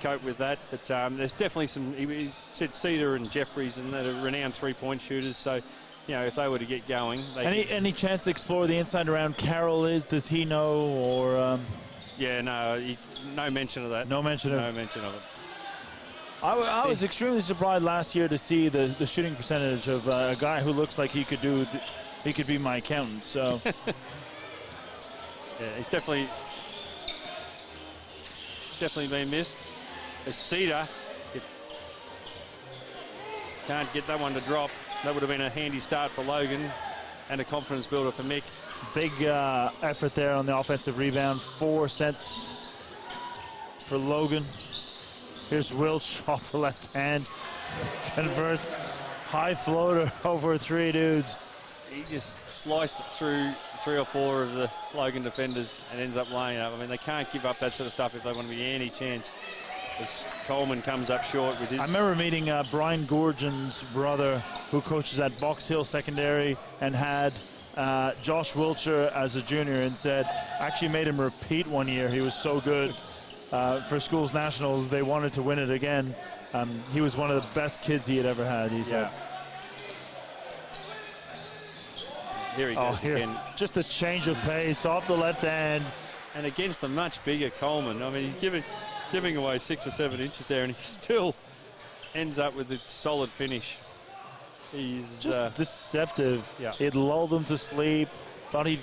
cope with that. But there's definitely some. He said Cedar and Jeffries and that are renowned three-point shooters. So, you know, if they were to get going, any chance to explore the inside around Carroll is? Does he know or? Yeah, no, no mention of that. No mention of it. I was extremely surprised last year to see the shooting percentage of a guy who looks like he could be my accountant. So Yeah, he's definitely been missed. As Cedar, can't get that one to drop. That would have been a handy start for Logan and a confidence builder for Mick. Big effort there on the offensive rebound. 4 sets for Logan. Here's Wiltjer off the left hand. Converts. High floater over 3 dudes. He just sliced it through 3 or 4 of the Logan defenders and ends up laying up. I mean, they can't give up that sort of stuff if they want to be any chance. As Coleman comes up short with his... I remember meeting Brian Gourgen's brother, who coaches at Box Hill Secondary, and had Josh Wiltjer as a junior, and said, actually made him repeat one year. He was so good for schools nationals. They wanted to win it again. He was one of the best kids he had ever had, he said. Here he goes again. Just a change of pace off the left hand. And against the much bigger Coleman. I mean, he's giving away 6 or 7 inches there, and he still ends up with a solid finish. He's just deceptive. Yeah. It lulled him to sleep. Thought he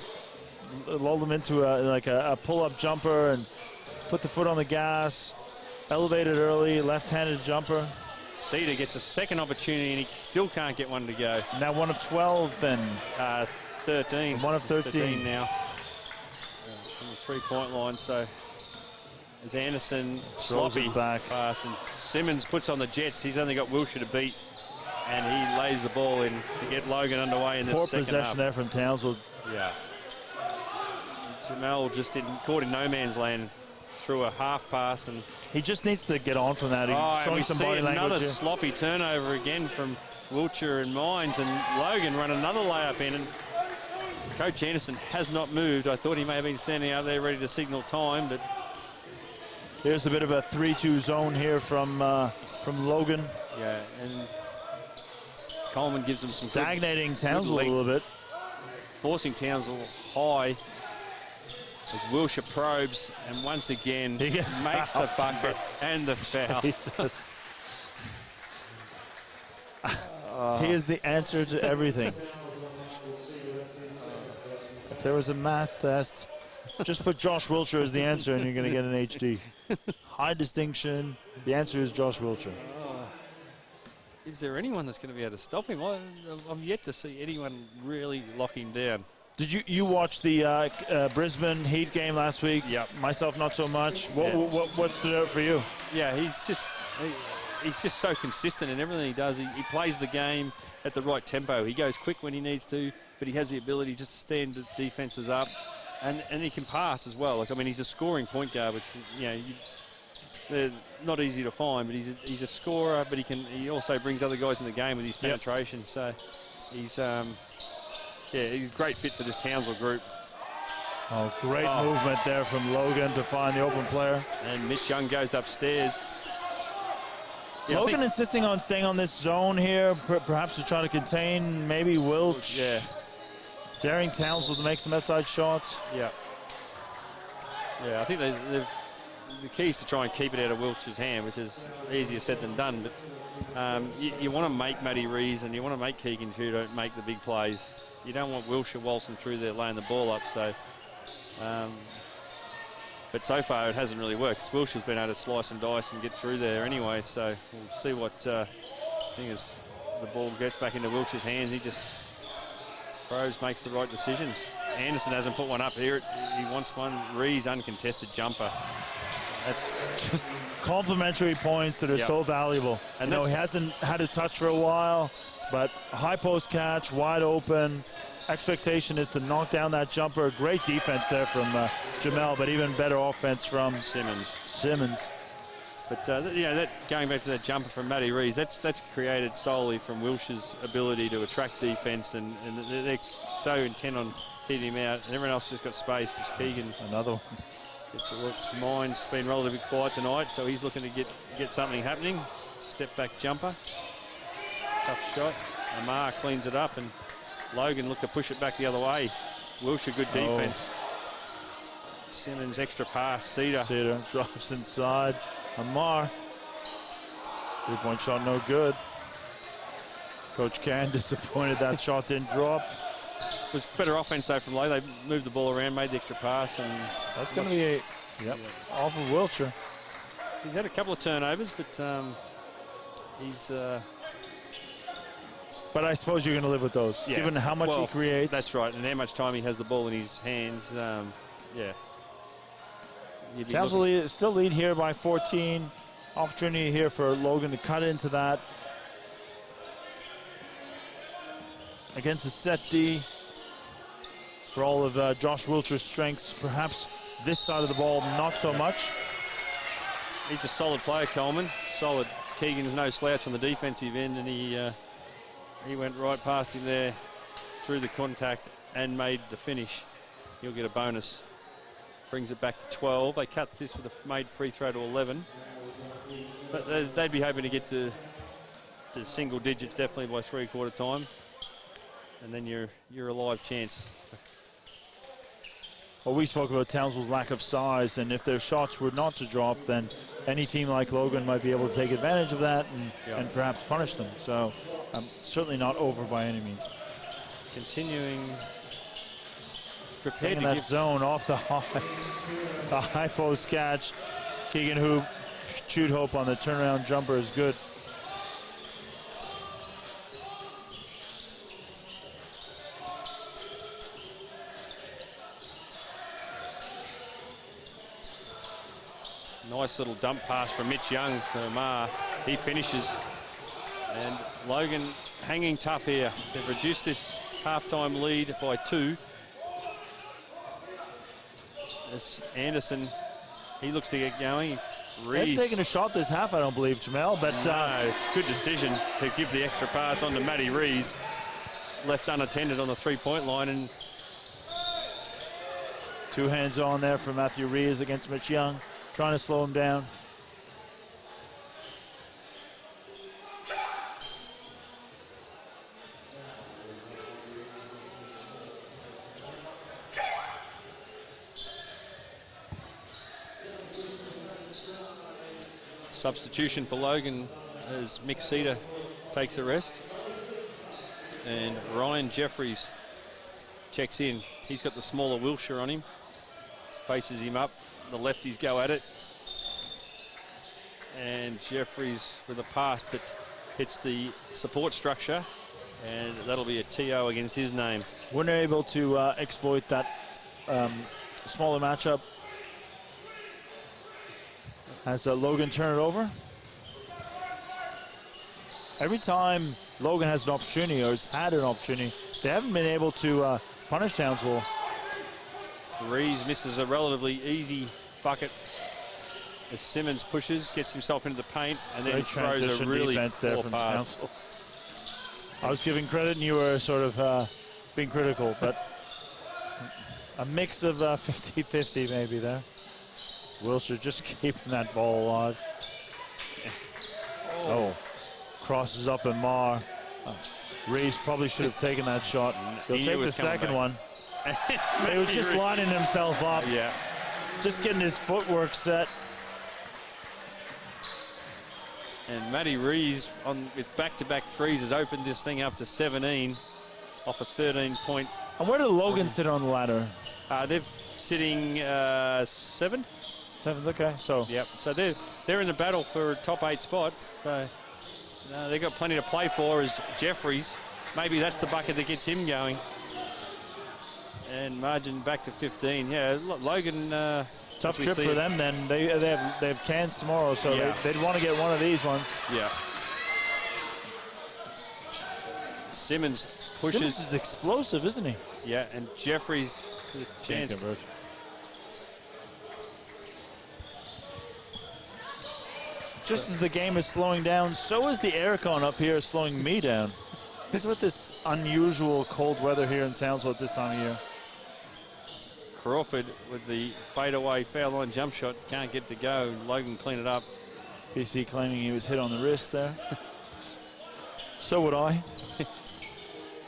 lulled him into a pull-up jumper and put the foot on the gas. Elevated early, left-handed jumper. Cedar gets a second opportunity, and he still can't get one to go. Now 1 of 12 then. 13. 1 of 13 now. From the three-point line, so as Anderson sloppy pass, and Simmons puts on the Jets. He's only got Wiltjer to beat, and he lays the ball in to get Logan underway in the second half. Poor possession there from Townsville. Yeah. Jamel just caught in no man's land through a half pass, and he just needs to get on from that. Showing some body language. Another sloppy turnover again from Wiltjer and Mines, and Logan run another layup in, and Coach Anderson has not moved. I thought he may have been standing out there ready to signal time, but here's a bit of a 3-2 zone here from Logan. Yeah, and Coleman gives him some stagnating Townsville a little bit, forcing Townsville high. As Wiltjer probes, and once again he makes the bucket and the foul. He is the answer to everything. If there was a math test, just put Josh Wiltjer as the answer and you're going to get an HD. High distinction. The answer is Josh Wiltjer. Is there anyone that's going to be able to stop him? I'm yet to see anyone really lock him down. Did you watch the Brisbane Heat game last week? Yeah. Myself, not so much. What stood out for you? Yeah, he's just so consistent in everything he does. He plays the game at the right tempo. He goes quick when he needs to, but he has the ability just to stand the defenses up, and he can pass as well. Like, I mean, he's a scoring point guard, which they're not easy to find. But he's a scorer, but he also brings other guys in the game with his penetration. Yep. So he's he's a great fit for this Townsville group. Oh, great movement there from Logan to find the open player. And Mitch Young goes upstairs. Yeah, Logan insisting on staying on this zone here, perhaps to try to contain maybe Wiltjer. Yeah. Daring Townsville to make some outside shots. Yeah. Yeah, I think the key is to try and keep it out of Wiltjer's hand, which is easier said than done. But you want to make Matty Rees and you want to make Keegan Tudor make the big plays. You don't want Wiltjer waltzing through there laying the ball up. So, but so far it hasn't really worked. Wiltjer's been able to slice and dice and get through there anyway. So we'll see what I think as the ball gets back into Wiltjer's hands. He just makes the right decisions. Anderson hasn't put one up here. He wants one. Rees uncontested jumper. That's just complimentary points that are so valuable. And he hasn't had a touch for a while. But high post catch, wide open. Expectation is to knock down that jumper. Great defense there from Jamel, but even better offense from Simmons. But that going back to that jumper from Matty Rees, that's created solely from Wiltjer's ability to attract defense, and they're so intent on hitting him out, and everyone else just got space. It's Keegan. Another one. Mine's been relatively quiet tonight, so he's looking to get something happening. Step back jumper. Tough shot. Amar cleans it up, and Logan looked to push it back the other way. Wiltjer, good defense. Simmons, extra pass. Cedar drops inside. Amar. 3-point shot, no good. Coach Can disappointed that shot didn't drop. was better offense though from Logan. They moved the ball around, made the extra pass, and that's going to be a off of Wiltjer. He's had a couple of turnovers, but he's. But I suppose you're going to live with those, given how much he creates. That's right, and how much time he has the ball in his hands. Townsville still lead here by 14. Opportunity here for Logan to cut into that. Against a set D. For all of Josh Wiltjer's strengths, perhaps this side of the ball, not so much. He's a solid player, Coleman. Solid. Keegan's no slouch on the defensive end, and he went right past him there through the contact and made the finish. He'll get a bonus. Brings it back to 12. They cut this with a made free throw to 11. But they'd be hoping to get to single digits definitely by three-quarter time. And then you're a live chance. Well, we spoke about Townsville's lack of size, and if their shots were not to drop, then any team like Logan might be able to take advantage of that and perhaps punish them. So certainly not over by any means. Continuing. Prepared in that zone off the high post catch. Keegan who chewed hope on the turnaround jumper is good. Nice little dump pass from Mitch Young to Amar. He finishes. And Logan hanging tough here. They've reduced this halftime lead by 2. As Anderson, he looks to get going. He's taking a shot this half, I don't believe, Jamel. But no, it's a good decision to give the extra pass on to Matty Rees. Left unattended on the three-point line. And 2 hands on there for Matthew Rees against Mitch Young, trying to slow him down. Substitution for Logan as Mick Cedar takes the rest. And Ryan Jeffries checks in. He's got the smaller Wiltjer on him. Faces him up. The lefties go at it. And Jeffries with a pass that hits the support structure. And that'll be a TO against his name. We're not able to exploit that smaller matchup. Has Logan turn it over? Every time Logan has an opportunity or has had an opportunity, they haven't been able to punish Townsville. Rees misses a relatively easy bucket as Simmons pushes, gets himself into the paint, and then throws a really defense there poor from pass. Townsville. I was giving credit and you were sort of being critical, but a mix of 50-50 maybe there. Wiltjer just keeping that ball alive. Oh, crosses up and Mar. Rees probably should have taken that shot. He'll take the second one. He was just lining himself up. Yeah. Just getting his footwork set. And Matty Rees with back-to-back threes has opened this thing up to 17 off a 13-point. And where did Logan sit on the ladder? They're sitting 7th. 7th, okay. So yep. So they're in the battle for a top 8 spot. So they've got plenty to play for as Jeffries. Maybe that's the bucket that gets him going. And margin back to 15. Yeah, Logan. Tough trip for them then. They have Cairns tomorrow, so they'd want to get one of these ones. Yeah. Simmons pushes. Simmons is explosive, isn't he? Yeah, and Jeffries with a chance. Just as the game is slowing down, so is the aircon up here slowing me down. Because with this unusual cold weather here in Townsville at this time of year. Crawford with the fadeaway foul line jump shot. Can't get to go. Logan clean it up. BC claiming he was hit on the wrist there. So would I.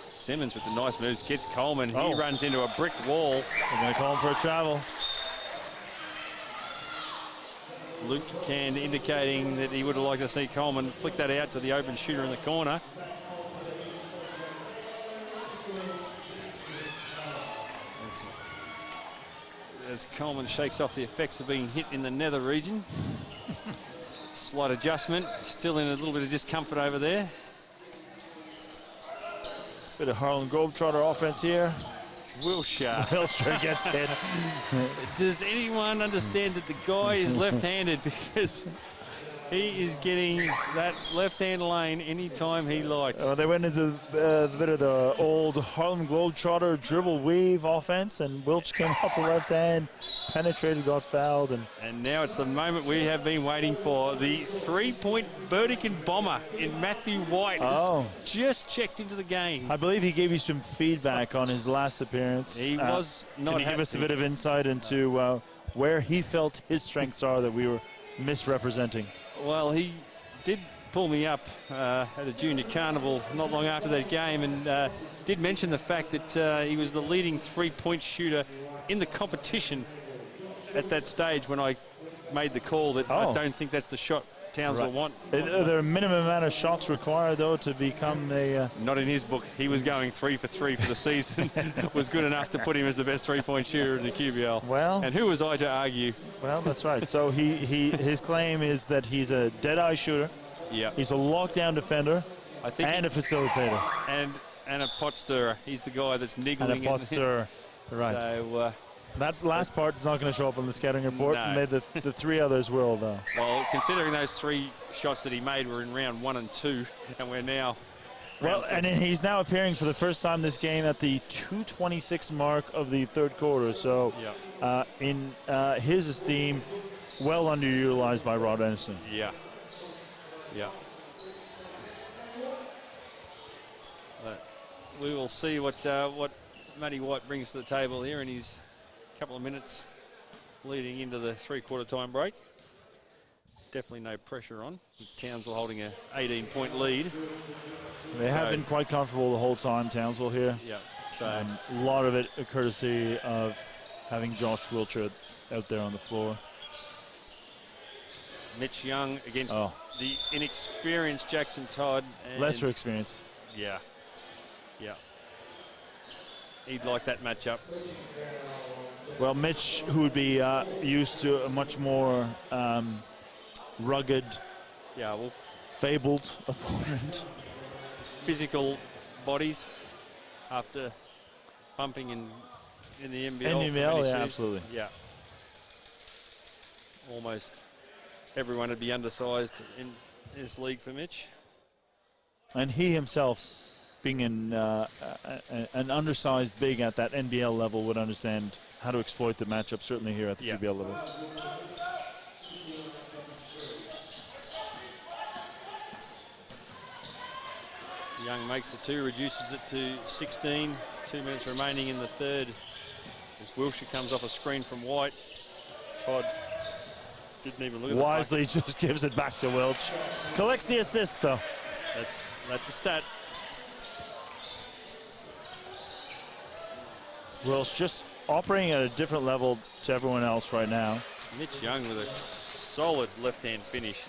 Simmons with the nice moves. Gets Coleman. He runs into a brick wall. They're going to call him for a travel. Luke Can indicating that he would have liked to see Coleman flick that out to the open shooter in the corner. as Coleman shakes off the effects of being hit in the nether region. Slight adjustment, still in a little bit of discomfort over there. Bit of Harlem Globetrotter offense here. Wiltjer gets hit. Does anyone understand that the guy is left-handed? Because he is getting that left-hand lane anytime he likes. They went into a bit of the old Harlem Globetrotter dribble weave offense, and Wiltjer came off the left hand, penetrated, got fouled. And now it's the moment we have been waiting for. The three-point Burdekin bomber in Matthew White has just checked into the game. I believe he gave you some feedback on his last appearance. He was not Can you give us a bit of insight into where he felt his strengths are that we were misrepresenting? Well, he did pull me up at a junior carnival not long after that game, and did mention the fact that he was the leading three-point shooter in the competition at that stage when I made the call that I don't think that's the shot Townsville want. Are there a minimum amount of shots required, though, to become a... Not in his book. He was going 3 for 3 for the season. Was good enough to put him as the best three-point shooter in the QBL. Well... And who was I to argue? Well, that's right. So his claim is that he's a dead-eye shooter. Yeah. He's a lockdown defender. I think and a facilitator. And a pot stirrer. He's the guy that's niggling. And a pot stirrer. Right. So... that last part is not going to show up on the scouting report. No. The three others will, though. Well, considering those 3 shots that he made were in round 1 and 2, and we're now... Well, and he's now appearing for the first time this game at the 2:26 mark of the third quarter. So, in his esteem, well underutilized by Rod Anderson. Yeah. Yeah. But we will see what Matty White brings to the table here in his couple of minutes leading into the three-quarter time break. Definitely no pressure on. Townsville holding a 18-point lead. They have been quite comfortable the whole time, Townsville here. Yeah. So a lot of it a courtesy of having Josh Wiltjer out there on the floor. Mitch Young against the inexperienced Jackson Todd. Lesser experienced. Yeah. Yeah. He'd like that matchup. Well, Mitch, who would be used to a much more rugged, fabled opponent. Physical bodies after bumping in the NBL. NBL, yeah, absolutely. Yeah. Almost everyone would be undersized in this league for Mitch. And he himself, being an undersized big at that NBL level, would understand how to exploit the matchup, certainly here at the QBL level. Young makes the 2, reduces it to 16. 2 minutes remaining in the third. As Wiltjer comes off a screen from White. Todd didn't even look at Wisely just gives it back to Wiltjer. Collects the assist, though. That's a stat. Wiltjer just operating at a different level to everyone else right now. Mitch Young with a solid left-hand finish.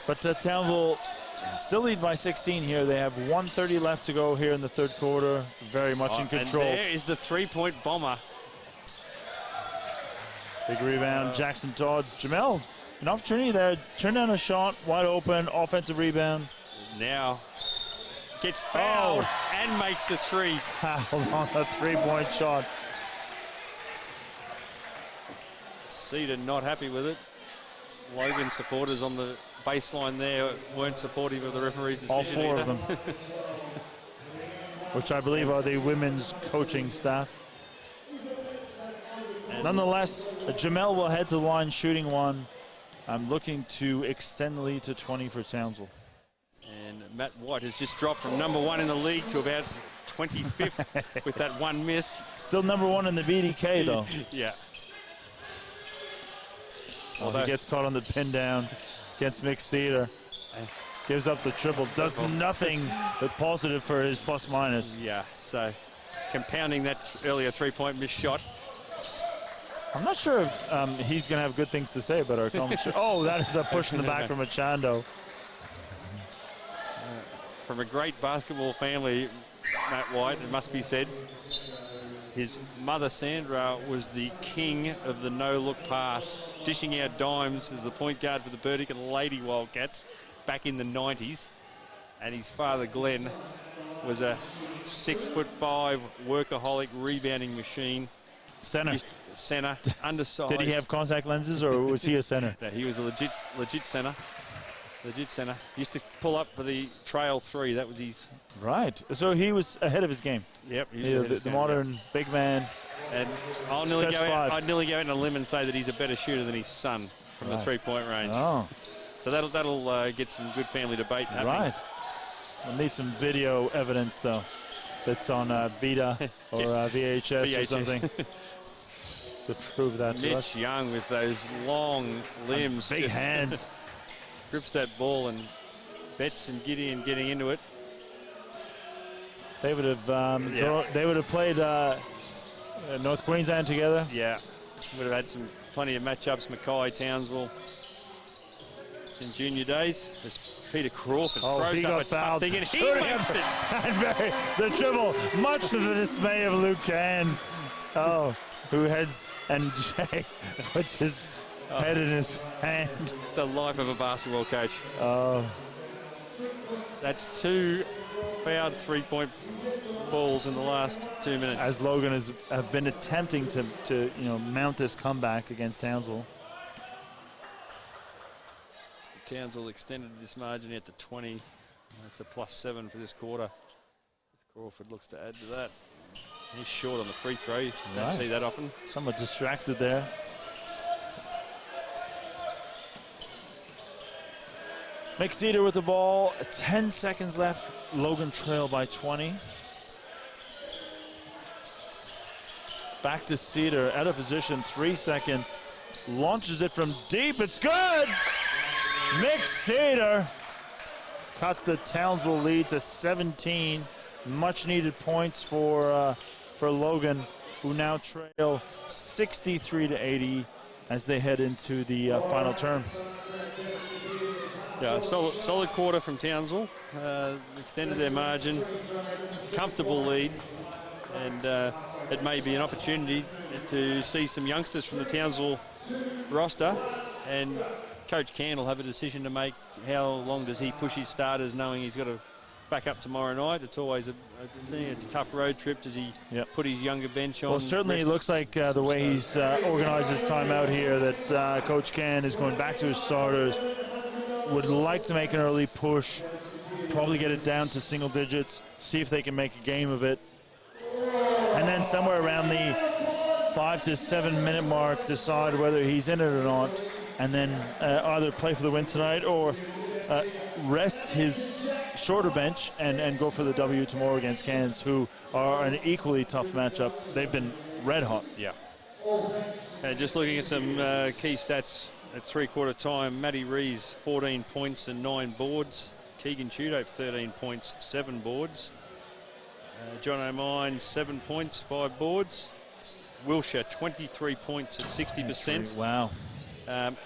But Townsville still lead by 16 here. They have 1:30 left to go here in the third quarter. Very much in control. And there is the three-point bomber. Big rebound, Jackson Todd. Jamel, an opportunity there. Turn down a shot, wide open, offensive rebound. Now gets fouled and makes the 3. Fouled on a three-point shot. Cedar not happy with it. Logan supporters on the baseline there weren't supportive of the referee's decision. All 4 of them. Which I believe are the women's coaching staff. And nonetheless, Jamel will head to the line shooting 1. I'm looking to extend the lead to 20 for Townsville. And Matt White has just dropped from number 1 in the league to about 25th with that 1 miss. Still number 1 in the BDK, though. Yeah. Well, he gets caught on the pin down against Mick Cedar. Gives up the triple. Does nothing but positive for his plus minus. Yeah, so compounding that earlier three-point missed shot. I'm not sure if he's going to have good things to say about our commentary. Oh, that is a push in the back from Achando. From a great basketball family, Matt White, it must be said. His mother, Sandra, was the king of the no-look pass, dishing out dimes as the point guard for the Burdekin Lady Wildcats back in the 90s. And his father, Glenn, was a 6'5" workaholic rebounding machine. Center, undersized. Did he have contact lenses, or was he a center? No, he was a legit center. Legit center. Used to pull up for the trail 3. That was his. Right. So he was ahead of his game. Yep. The modern big man. And I'd nearly go out on a limb and say that he's a better shooter than his son from the 3-point range. Oh. So that'll get some good family debate happening. Right. We'll need some video evidence, though, that's on Beta or VHS or something to prove that to us. Mitch Young with those long limbs. Big hands. Grips that ball, and Betts and Gideon getting into it. They would have played North Queensland together. Yeah. Would have had plenty of matchups, Mackay, Townsville in junior days. There's Peter Crawford throws up a tough thing, and he makes it. And the dribble, much to the dismay of Luke Can. Who heads and Jay puts his head in his hand. The life of a basketball coach. That's 2 fouled 3-point balls in the last 2 minutes. As Logan have been attempting to mount this comeback against Townsville. Townsville extended this margin out to 20. That's a +7 for this quarter. Crawford looks to add to that. He's short on the free throw. You don't see that often. Somewhat distracted there. McCedar with the ball. 10 seconds left. Logan trail by 20. Back to Cedar. Out of position. 3 seconds. Launches it from deep. It's good! McCedar cuts the Townsville lead to 17. Much needed points for Logan, who now trail 63-80 as they head into the final term. Yeah, solid quarter from Townsville. Extended their margin, comfortable lead, and it may be an opportunity to see some youngsters from the Townsville roster, and Coach Can will have a decision to make. How long does he push his starters, knowing he's got to back up tomorrow night? It's always a thing. It's a tough road trip. Does he put his younger bench on? Well, certainly it looks like the way he's organized his time out here that Coach Can is going back to his starters. Would like to make an early push, probably get it down to single digits, see if they can make a game of it. And then somewhere around the 5 to 7 minute mark, decide whether he's in it or not. And then either play for the win tonight or rest his shorter bench and go for the W tomorrow against Cairns, who are an equally tough matchup. They've been red hot. Yeah. Just looking at some key stats at three-quarter time, Matty Rees, 14 points and 9 boards. Keegan Tudope, 13 points, 7 boards. John O'Mine, 7 points, 5 boards. Wiltjer, 23 points at 60%. Wow.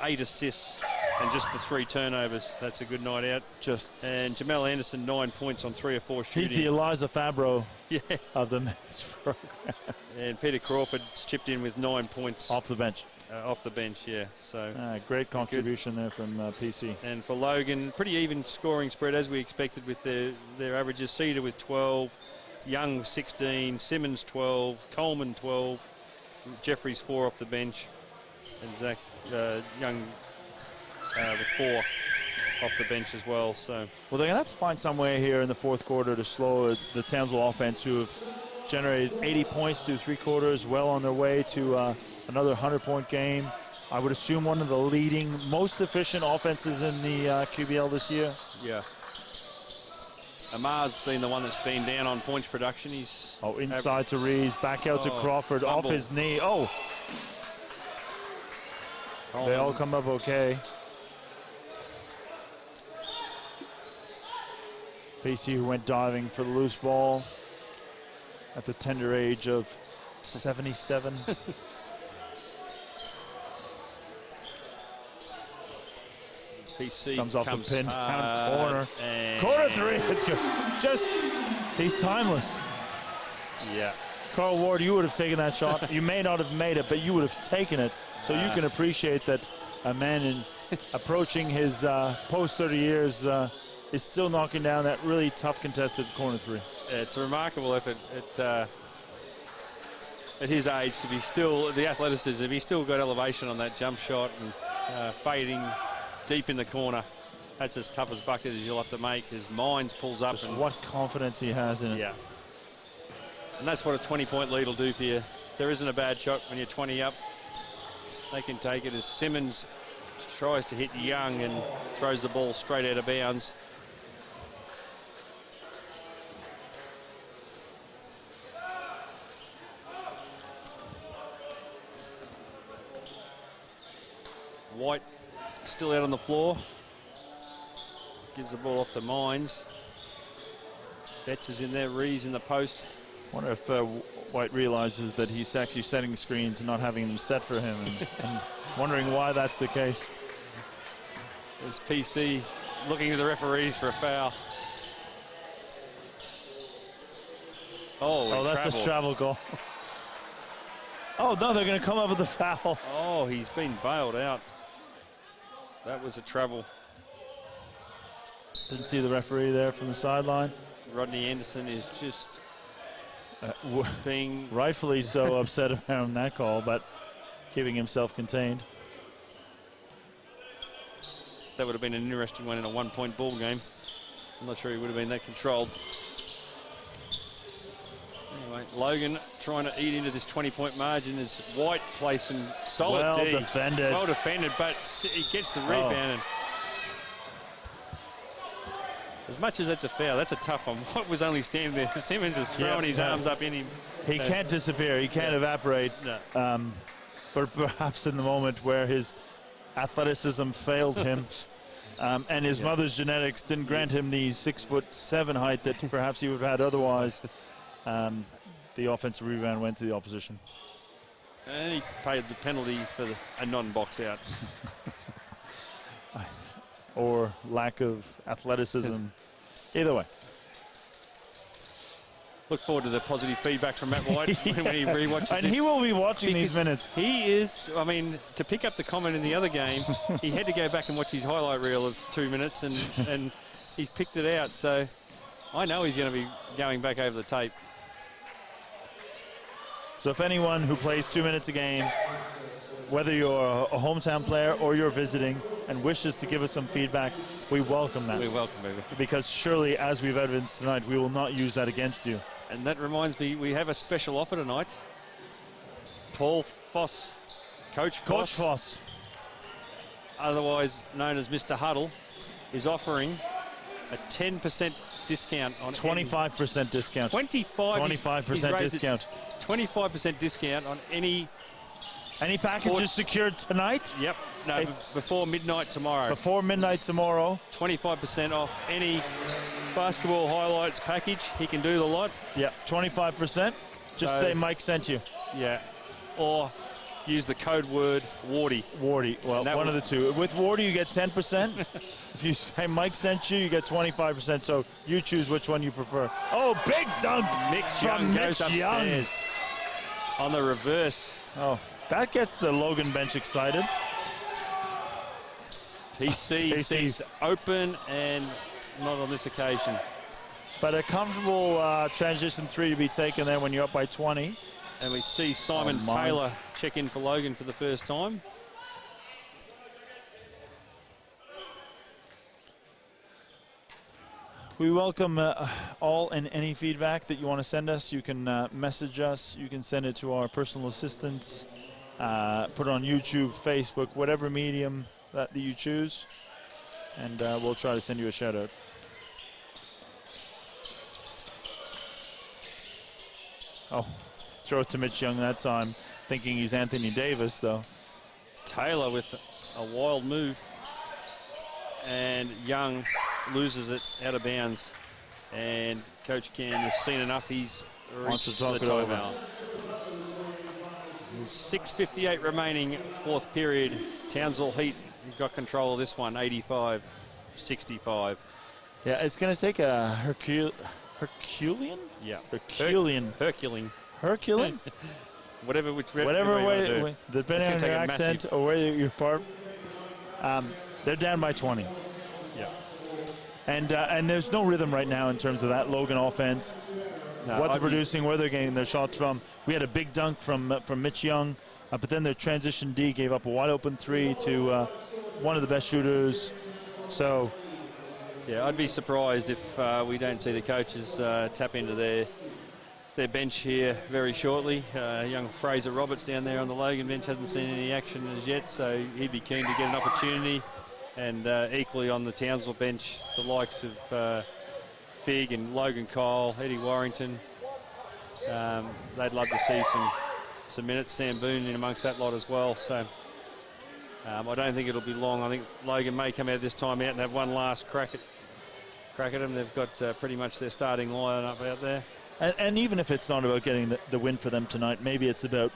8 assists and just the 3 turnovers. That's a good night out. And Jamel Anderson, 9 points on 3 or 4 shooting. He's the Eliza Fabro of the men's program. And Peter Crawford's chipped in with 9 points. Off the bench. Off the bench, yeah. So great contribution there from PC. And for Logan, pretty even scoring spread as we expected with their averages. Cedar with 12, Young 16, Simmons 12, Coleman 12, Jeffries 4 off the bench, and Zach Young with 4 off the bench as well. So, well, they're going to have to find some way here in the fourth quarter to slow the Townsville offense, who have generated 80 points through 3 quarters, well on their way to another 100-point game. I would assume one of the leading, most efficient offenses in the QBL this year. Yeah. Amar's been the one that's been down on points production. He's inside to Rees, back out to Crawford, fumble. Off his knee. Oh! They all come up okay. PC, who went diving for the loose ball at the tender age of 77. PC comes off the pin down corner. And Corner 3 is good. He's timeless. Yeah. Carl Ward, you would have taken that shot. You may not have made it, but you would have taken it. So you can appreciate that a man approaching his post 30 years is still knocking down that really tough contested corner three. Yeah, it's a remarkable effort at his age to be still, the athleticism, he's still got elevation on that jump shot and fading deep in the corner. That's as tough as bucket as you'll have to make. His mind pulls up. Just what confidence he has in it. Yeah. And that's what a 20-point lead will do for you. There isn't a bad shot when you're 20 up. They can take it as Simmons tries to hit Young and throws the ball straight out of bounds. White still out on the floor. Gives the ball off to Mines. Betts is in there, Rees in the post. Wonder if White realizes that he's actually setting screens and not having them set for him, and wondering why that's the case. There's PC looking to the referees for a foul. Oh, that's a travel goal. Oh, no, they're going to come up with a foul. Oh, he's been bailed out. That was a travel. Didn't see the referee there from the sideline. Rodney Anderson is just being rightfully so upset around that call, but keeping himself contained. That would have been an interesting one in a one-point ball game. I'm not sure he would have been that controlled. Anyway, Logan trying to eat into this 20-point margin as White plays some solid well D. defended. Well defended, but he gets the rebound. And as much as that's a foul, that's a tough one. White was only standing there. Simmons is throwing his arms up in him. He can't disappear. He can't evaporate. No. But perhaps in the moment where his athleticism failed him and his mother's genetics didn't grant him the 6'7" height that perhaps he would have had otherwise, the offensive rebound went to the opposition. And he paid the penalty for a non-box out. Or lack of athleticism. Either way. Look forward to the positive feedback from Matt White when he rewatches and this. he will be watching these minutes. He is, I mean, to pick up the comment in the other game, he had to go back and watch his highlight reel of 2 minutes, and he's picked it out. So I know he's going to be going back over the tape. So if anyone who plays 2 minutes a game, whether you're a hometown player or you're visiting and wishes to give us some feedback, we welcome that. We welcome it. Because surely, as we've evidenced tonight, we will not use that against you. And that reminds me, we have a special offer tonight. Paul Foss, Coach Foss, otherwise known as Mr. Huddle, is offering a 10% discount on 25% discount. 25% discount. 25% discount on any packages secured tonight? Yep. No, before midnight tomorrow. Before midnight tomorrow. 25% off any basketball highlights package. He can do the lot. Yep, 25%. Just say Mike sent you. Yeah. Or use the code word Wardy. Wardy. Well, one of the two. With Wardy, you get 10%. If you say Mike sent you, you get 25%. So you choose which one you prefer. Oh, big dunk from goes upstairs on the reverse. Oh, that gets the Logan bench excited. PC's open and not on this occasion. But a comfortable transition three to be taken there when you're up by 20. And we see Simon Taylor check in for Logan for the first time. We welcome all and any feedback that you want to send us. You can message us. You can send it to our personal assistants. Put it on YouTube, Facebook, whatever medium that you choose. And we'll try to send you a shout out. Oh, throw it to Mitch Young that time, thinking he's Anthony Davis, though. Taylor with a wild move. And Young loses it out of bounds. And Coach Can has seen enough. He's wants to talk the it over. timeout. 6:58 remaining, fourth period. Townsville Heat got control of this one, 85-65. Yeah, it's going to take a Herculean? Yeah. Herculean Herculean? Whatever way, depending on your accent or where you're part. They're down by 20. Yeah. And there's no rhythm right now in terms of that Logan offense. No, what they're producing, where they're getting their shots from. We had a big dunk from Mitch Young, but then their transition D gave up a wide open 3 to one of the best shooters. So, yeah, I'd be surprised if we don't see the coaches tap into their bench here very shortly. Young Fraser Roberts down there on the Logan bench hasn't seen any action as yet, so he'd be keen to get an opportunity. And equally on the Townsville bench, the likes of Fig and Logan Kyle, Eddie Warrington. They'd love to see some minutes. Sam Boone in amongst that lot as well. So I don't think it'll be long. I think Logan may come out this time out and have one last crack at them. They've got pretty much their starting line-up out there. And even if it's not about getting the win for them tonight, maybe it's about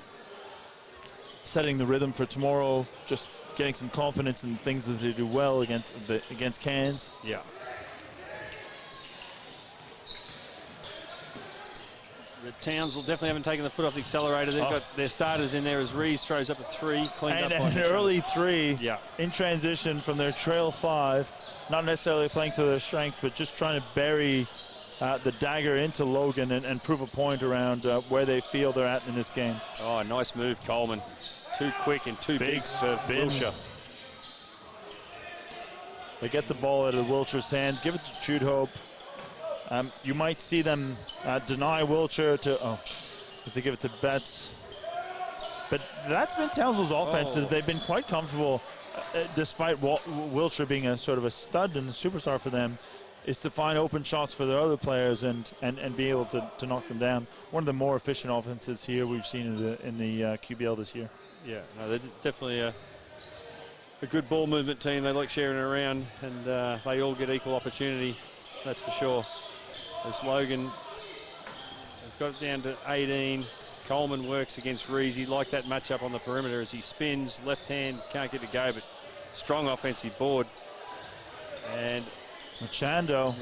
setting the rhythm for tomorrow, just getting some confidence in things that they do well against Cairns. Yeah. The Townsville definitely haven't taken the foot off the accelerator. They've got their starters in there as Rees throws up a 3, cleaned up an early 3 yeah. in transition from their trail 5. Not necessarily playing to their strength, but just trying to bury the dagger into Logan and prove a point around where they feel they're at in this game. Oh, nice move, Coleman. Too quick and too big for Wiltjer. They get the ball out of Wiltjer's hands, give it to Jude Hope. You might see them deny Wiltjer as they give it to Betts. But that's been Townsville's offenses. They've been quite comfortable, despite Wiltjer being a sort of a stud and a superstar for them, is to find open shots for their other players and be able to knock them down. One of the more efficient offenses here we've seen in the QBL this year. Yeah, no, they're definitely a good ball movement team. They like sharing it around, and they all get equal opportunity, that's for sure. As Logan has got it down to 18. Coleman works against Rees. He liked that matchup on the perimeter as he spins. Left hand, can't get to go, but strong offensive board. And Machando,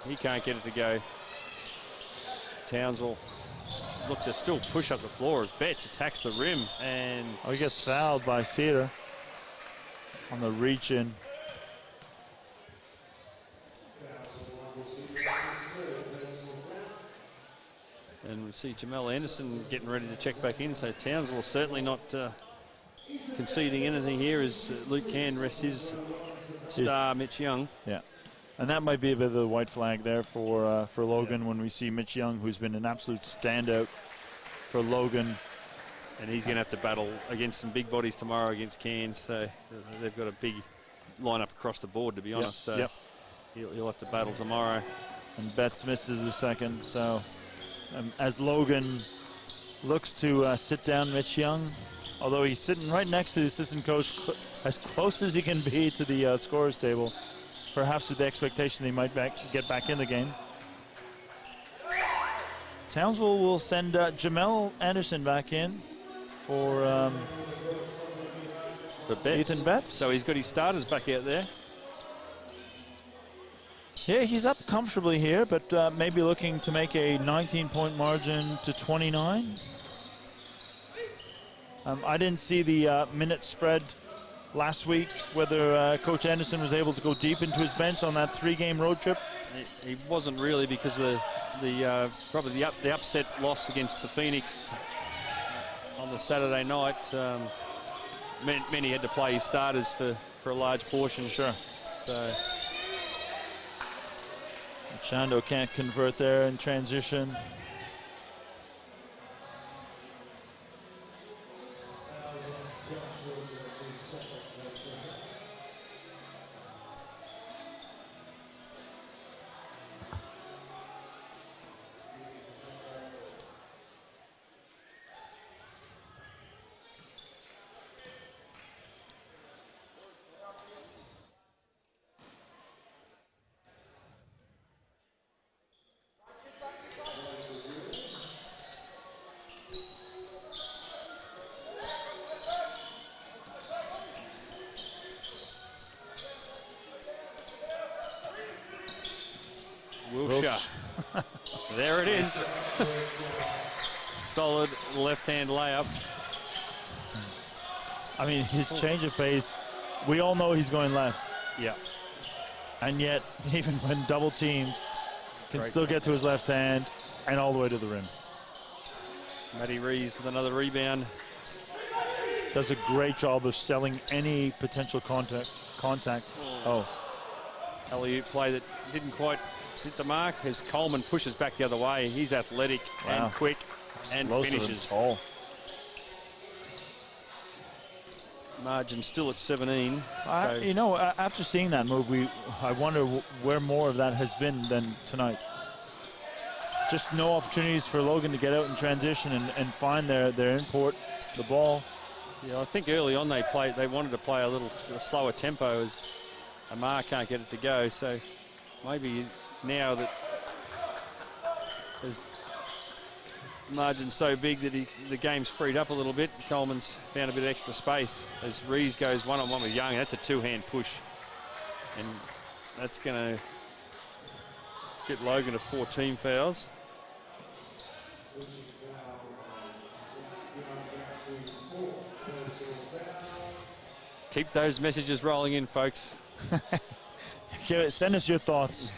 he can't get it to go. Townsville looks to still push up the floor as Betts attacks the rim, and he gets fouled by Cedar on the reach in. And we see Jamel Anderson getting ready to check back in, so Townsville certainly not conceding anything here as Luke Can rests his star, Mitch Young. Yeah, and that might be a bit of the white flag there for Logan when we see Mitch Young, who's been an absolute standout for Logan. And he's going to have to battle against some big bodies tomorrow against Cairns, so they've got a big lineup across the board, to be honest. So he'll have to battle tomorrow. And Betts misses the second, so as Logan looks to sit down Mitch Young, although he's sitting right next to the assistant coach, as close as he can be to the scorer's table, perhaps with the expectation he might get back in the game. Townsville will send Jamel Anderson back in for Betts. Ethan Betts. So he's got his starters back out there. Yeah, he's up comfortably here, but maybe looking to make a 19-point margin to 29. I didn't see the minute spread last week, whether Coach Anderson was able to go deep into his bench on that 3-game road trip. He wasn't really, because of probably the upset loss against the Phoenix on the Saturday night. Meant he had to play his starters for a large portion. Sure. So Chando can't convert there in transition. Wiltjer. There it is. Solid left-hand layup. I mean, his change of pace, we all know he's going left. Yeah. And yet, even when double teamed, can still get to his left hand and all the way to the rim. Matty Reeves with another rebound. Does a great job of selling any potential contact. Oh. Alley-oop play that didn't quite hit the mark as Coleman pushes back the other way. He's athletic and quick and finishes. Tall. Margin still at 17. You know, after seeing that move, I wonder where more of that has been than tonight. Just no opportunities for Logan to get out in transition and find their import, the ball. Yeah, I think early on they wanted to play a slower tempo as Amar can't get it to go. So maybe now that there's margin so big that the game's freed up a little bit, Coleman's found a bit of extra space as Rees goes one-on-one with Young. That's a two-hand push. And that's going to get Logan to 4 team fouls. Keep those messages rolling in, folks. Send us your thoughts.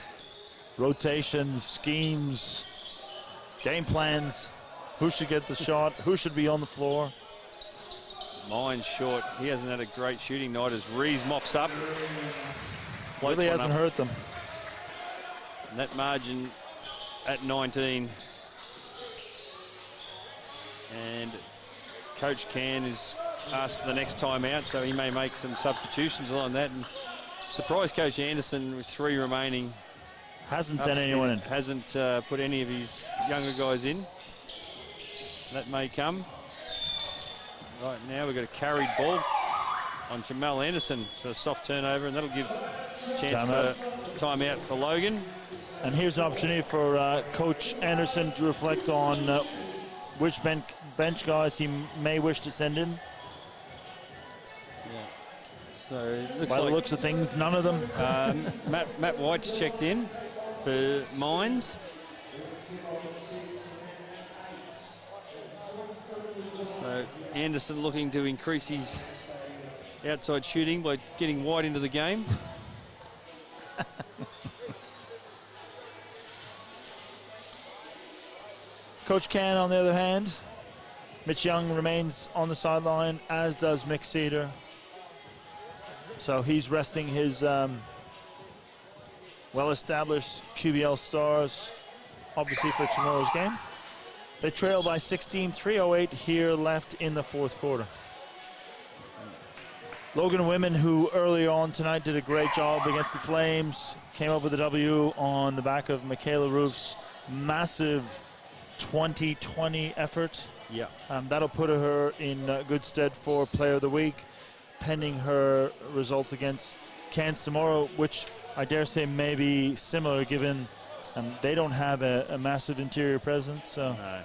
Rotations, schemes, game plans. Who should get the shot? Who should be on the floor? Mine's short. He hasn't had a great shooting night as Rees mops up. Really hasn't hurt them. And that margin at 19. And Coach Can is asked for the next time out, so he may make some substitutions along that. And surprise Coach Anderson with 3 remaining. Hasn't sent anyone in. Hasn't put any of his younger guys in. That may come. Right now we've got a carried ball on Jamal Anderson. So a soft turnover, and that'll give a chance for timeout for Logan. And here's an opportunity for Coach Anderson to reflect on which bench guys he may wish to send in. Yeah. So by the looks of things, none of them. Matt White's checked in for Mines. So Anderson looking to increase his outside shooting by getting White into the game. Coach Can, on the other hand, Mitch Young remains on the sideline, as does Mick Cedar. So he's resting his well-established QBL stars, obviously, for tomorrow's game. They trail by 16, 3:08 here left in the fourth quarter. Logan women, who early on tonight did a great job against the Flames, came up with a W on the back of Michaela Roof's massive 2020 effort. Yeah. That'll put her in good stead for Player of the Week, pending her results against Cairns tomorrow, which I dare say may be similar, given they don't have a massive interior presence. So. No.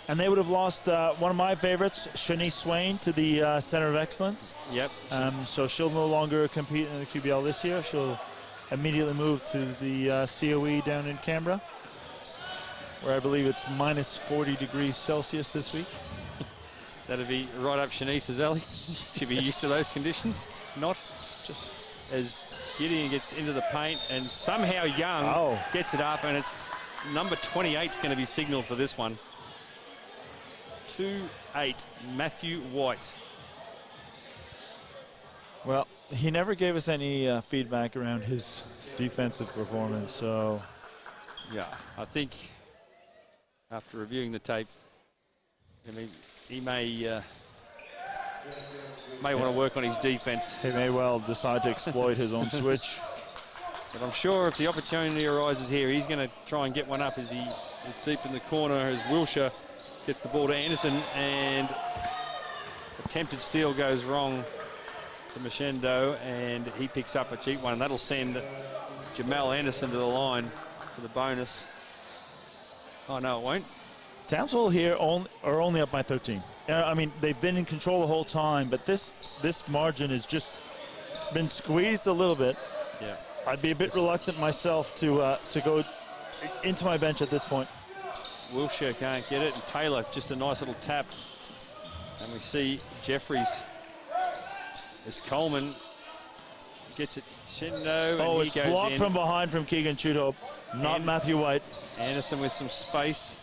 And they would have lost one of my favorites, Shanice Swain, to the Center of Excellence. Yep. So she'll no longer compete in the QBL this year. She'll immediately move to the COE down in Canberra, where I believe it's minus 40 degrees Celsius this week. That'd be right up Shanice's alley. She'd be used to those conditions. Not just as Gideon gets into the paint, and somehow Young gets it up, and it's number 28's going to be signaled for this one. 2-8, Matthew White. Well, he never gave us any feedback around his defensive performance, so. Yeah, I think after reviewing the tape, I mean, he may want to work on his defense. He may well decide to exploit his own switch. But I'm sure if the opportunity arises here, he's going to try and get one up as he is deep in the corner as Wiltjer gets the ball to Anderson, and attempted steal goes wrong to Machendo, and he picks up a cheap one, and that'll send Jamal Anderson to the line for the bonus. Oh, no, it won't. Townsville here are only up by 13. I mean, they've been in control the whole time, but this margin has just been squeezed a little bit. Yeah. I'd be a bit reluctant myself to go into my bench at this point. Wiltjer can't get it, and Taylor, just a nice little tap. And we see Jeffries as Coleman gets it. Shendo, Oh, and it's he goes blocked in. from behind from Keegan Chudhope, not Matthew White. Anderson with some space,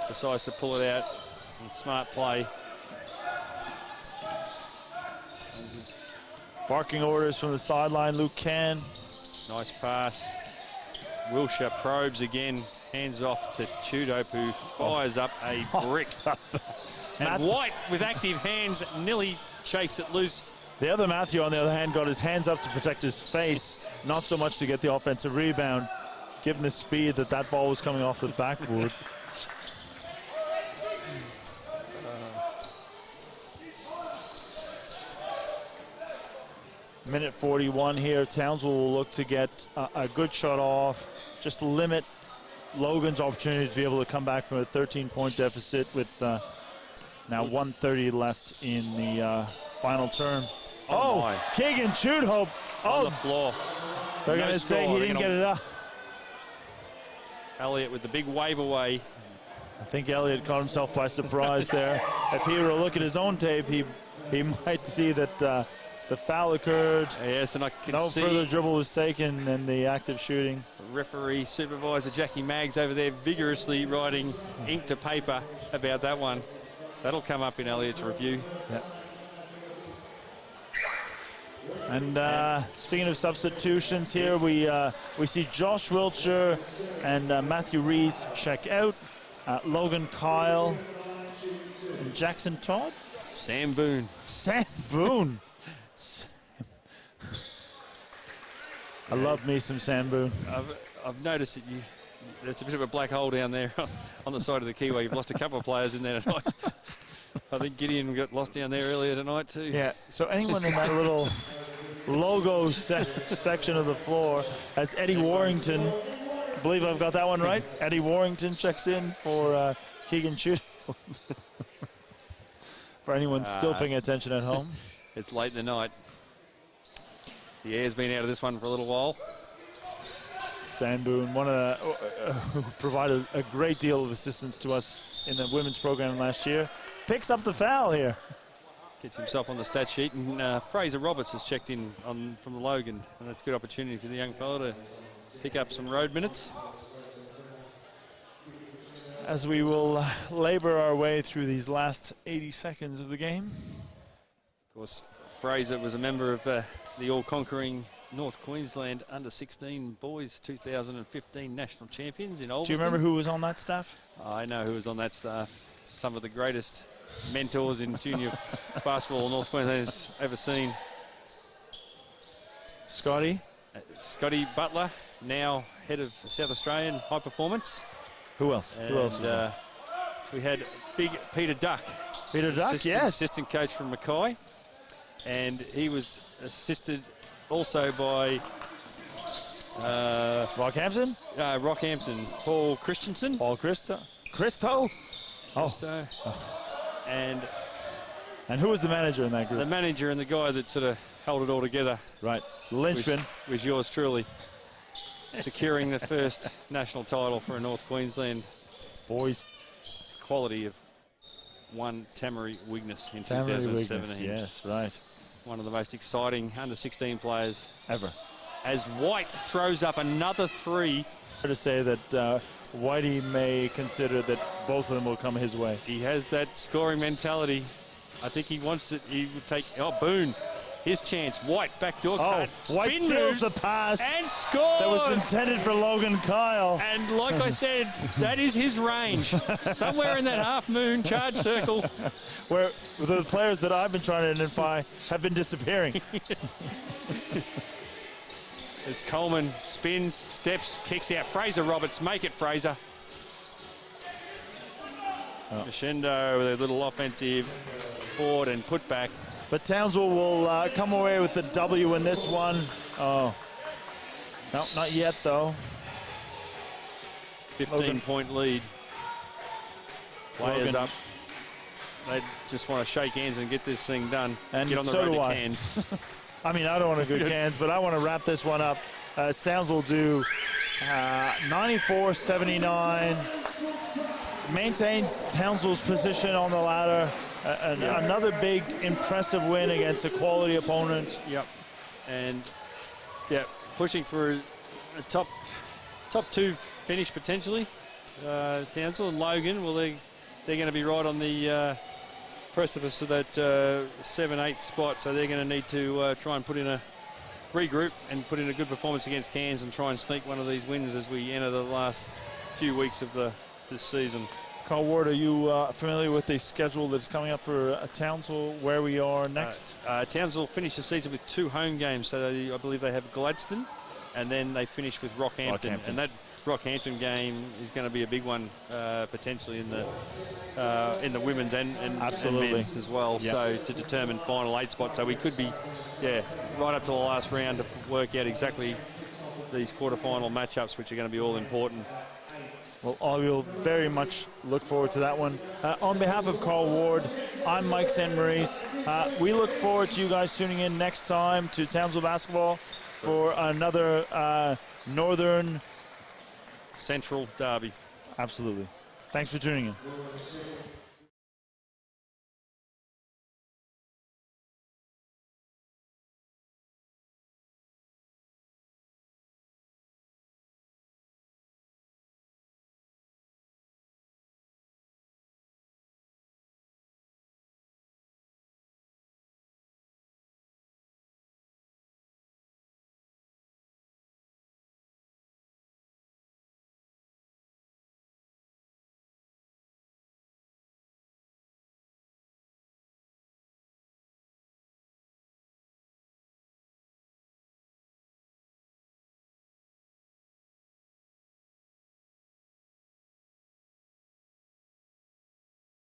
decides to pull it out. And smart play. Barking orders from the sideline, Luke Can. Nice pass. Wiltjer probes again, hands off to Chudhope, who fires up a brick. And White, with active hands, nearly shakes it loose. The other Matthew, on the other hand, got his hands up to protect his face, not so much to get the offensive rebound, given the speed that that ball was coming off the backboard. Minute 41 here. Townsville will look to get a good shot off, just limit Logan's opportunity to be able to come back from a 13-point deficit with now 1:30 left in the final term. Oh, Keegan Chudhope. On the floor. They're going to say he didn't get it up. Elliott with the big wave away. I think Elliott caught himself by surprise there. If he were to look at his own tape, he might see that the foul occurred. Yes, and I can no see further dribble was taken and the active shooting. Referee supervisor Jackie Maggs over there vigorously writing ink to paper about that one. That'll come up in Elliott's review. Yeah. And speaking of substitutions here, we see Josh Wiltjer and Matthew Rees check out. Logan Kyle and Jackson Todd. Sam Boone. Sam Boone. I love me some Sam Boone. I've noticed that there's a bit of a black hole down there on the side of the quay where you've lost a couple of players in there tonight. I think Gideon got lost down there earlier tonight too. Yeah, so anyone in that little logo section of the floor, as Eddie Warrington, I believe I've got that one right, Eddie Warrington checks in for Keegan Chudhope. For anyone still paying attention at home. It's late in the night. The air's been out of this one for a little while. Sam Boone, one of the, who provided a great deal of assistance to us in the women's program last year, picks up the foul here. Gets himself on the stat sheet, and Fraser Roberts has checked in from the Logan, and that's a good opportunity for the young fellow to pick up some road minutes. As we will labor our way through these last 80 seconds of the game. Of course, Fraser was a member of the all-conquering North Queensland under-16 boys 2015 national champions in Ulverston. Do you remember who was on that staff? I know who was on that staff. Some of the greatest mentors in junior basketball North Queensland has ever seen. Scotty Butler, now head of South Australian High Performance. Who else? And, who else was there? We had big Peter Duck. Peter Duck, yes. Assistant coach from Mackay. And he was assisted also by Rockhampton? Rockhampton, Paul Christensen. Paul Christo? Oh. And who was the manager in that group? The manager and the guy that sort of held it all together. Right. Lynchman. Was yours truly. Securing the first national title for a North Queensland boys. Quality of one Tamari Wigness in 2017. Yes, right. One of the most exciting under-16 players ever. As White throws up another three. Fair to say that Whitey may consider that both of them will come his way. He has that scoring mentality. I think he wants it. He would take, Boone, his chance. White, backdoor cut. White steals the pass. And scores. That was intended for Logan Kyle. And like I said, that is his range. Somewhere in that half moon charge circle. Where the players that I've been trying to identify have been disappearing. As Coleman spins, steps, kicks out. Fraser Roberts, make it Fraser. Crescendo with a little offensive forward and put back. But Townsville will come away with the W in this one. Oh, no, not yet though. 15-point lead. Players up. They just want to shake hands and get this thing done. And get on the road to Cairns. I mean, I don't want to go Cairns, but I want to wrap this one up. Townsville do 94-79. maintains Townsville's position on the ladder. Another big, impressive win against a quality opponent. Yep. And, yeah, pushing for a top two finish potentially. Townsville and Logan, well, they're going to be right on the precipice of that 7-8 spot, so they're going to need to try and put in a regroup and put in a good performance against Cairns and try and sneak one of these wins as we enter the last few weeks of this season. Carl Ward, are you familiar with the schedule that's coming up for Townsville, where we are next? Townsville finished the season with 2 home games, so I believe they have Gladstone, and then they finish with Rockhampton. And that Rockhampton game is going to be a big one potentially in the women's and men's as well. Yep. So to determine final 8 spots, so we could be right up to the last round to work out exactly these quarterfinal matchups, which are going to be all important. Well, I will very much look forward to that one. On behalf of Carl Ward, I'm Mike St. Maurice. We look forward to you guys tuning in next time to Townsville Basketball for another Northern Central derby. Absolutely. Thanks for tuning in.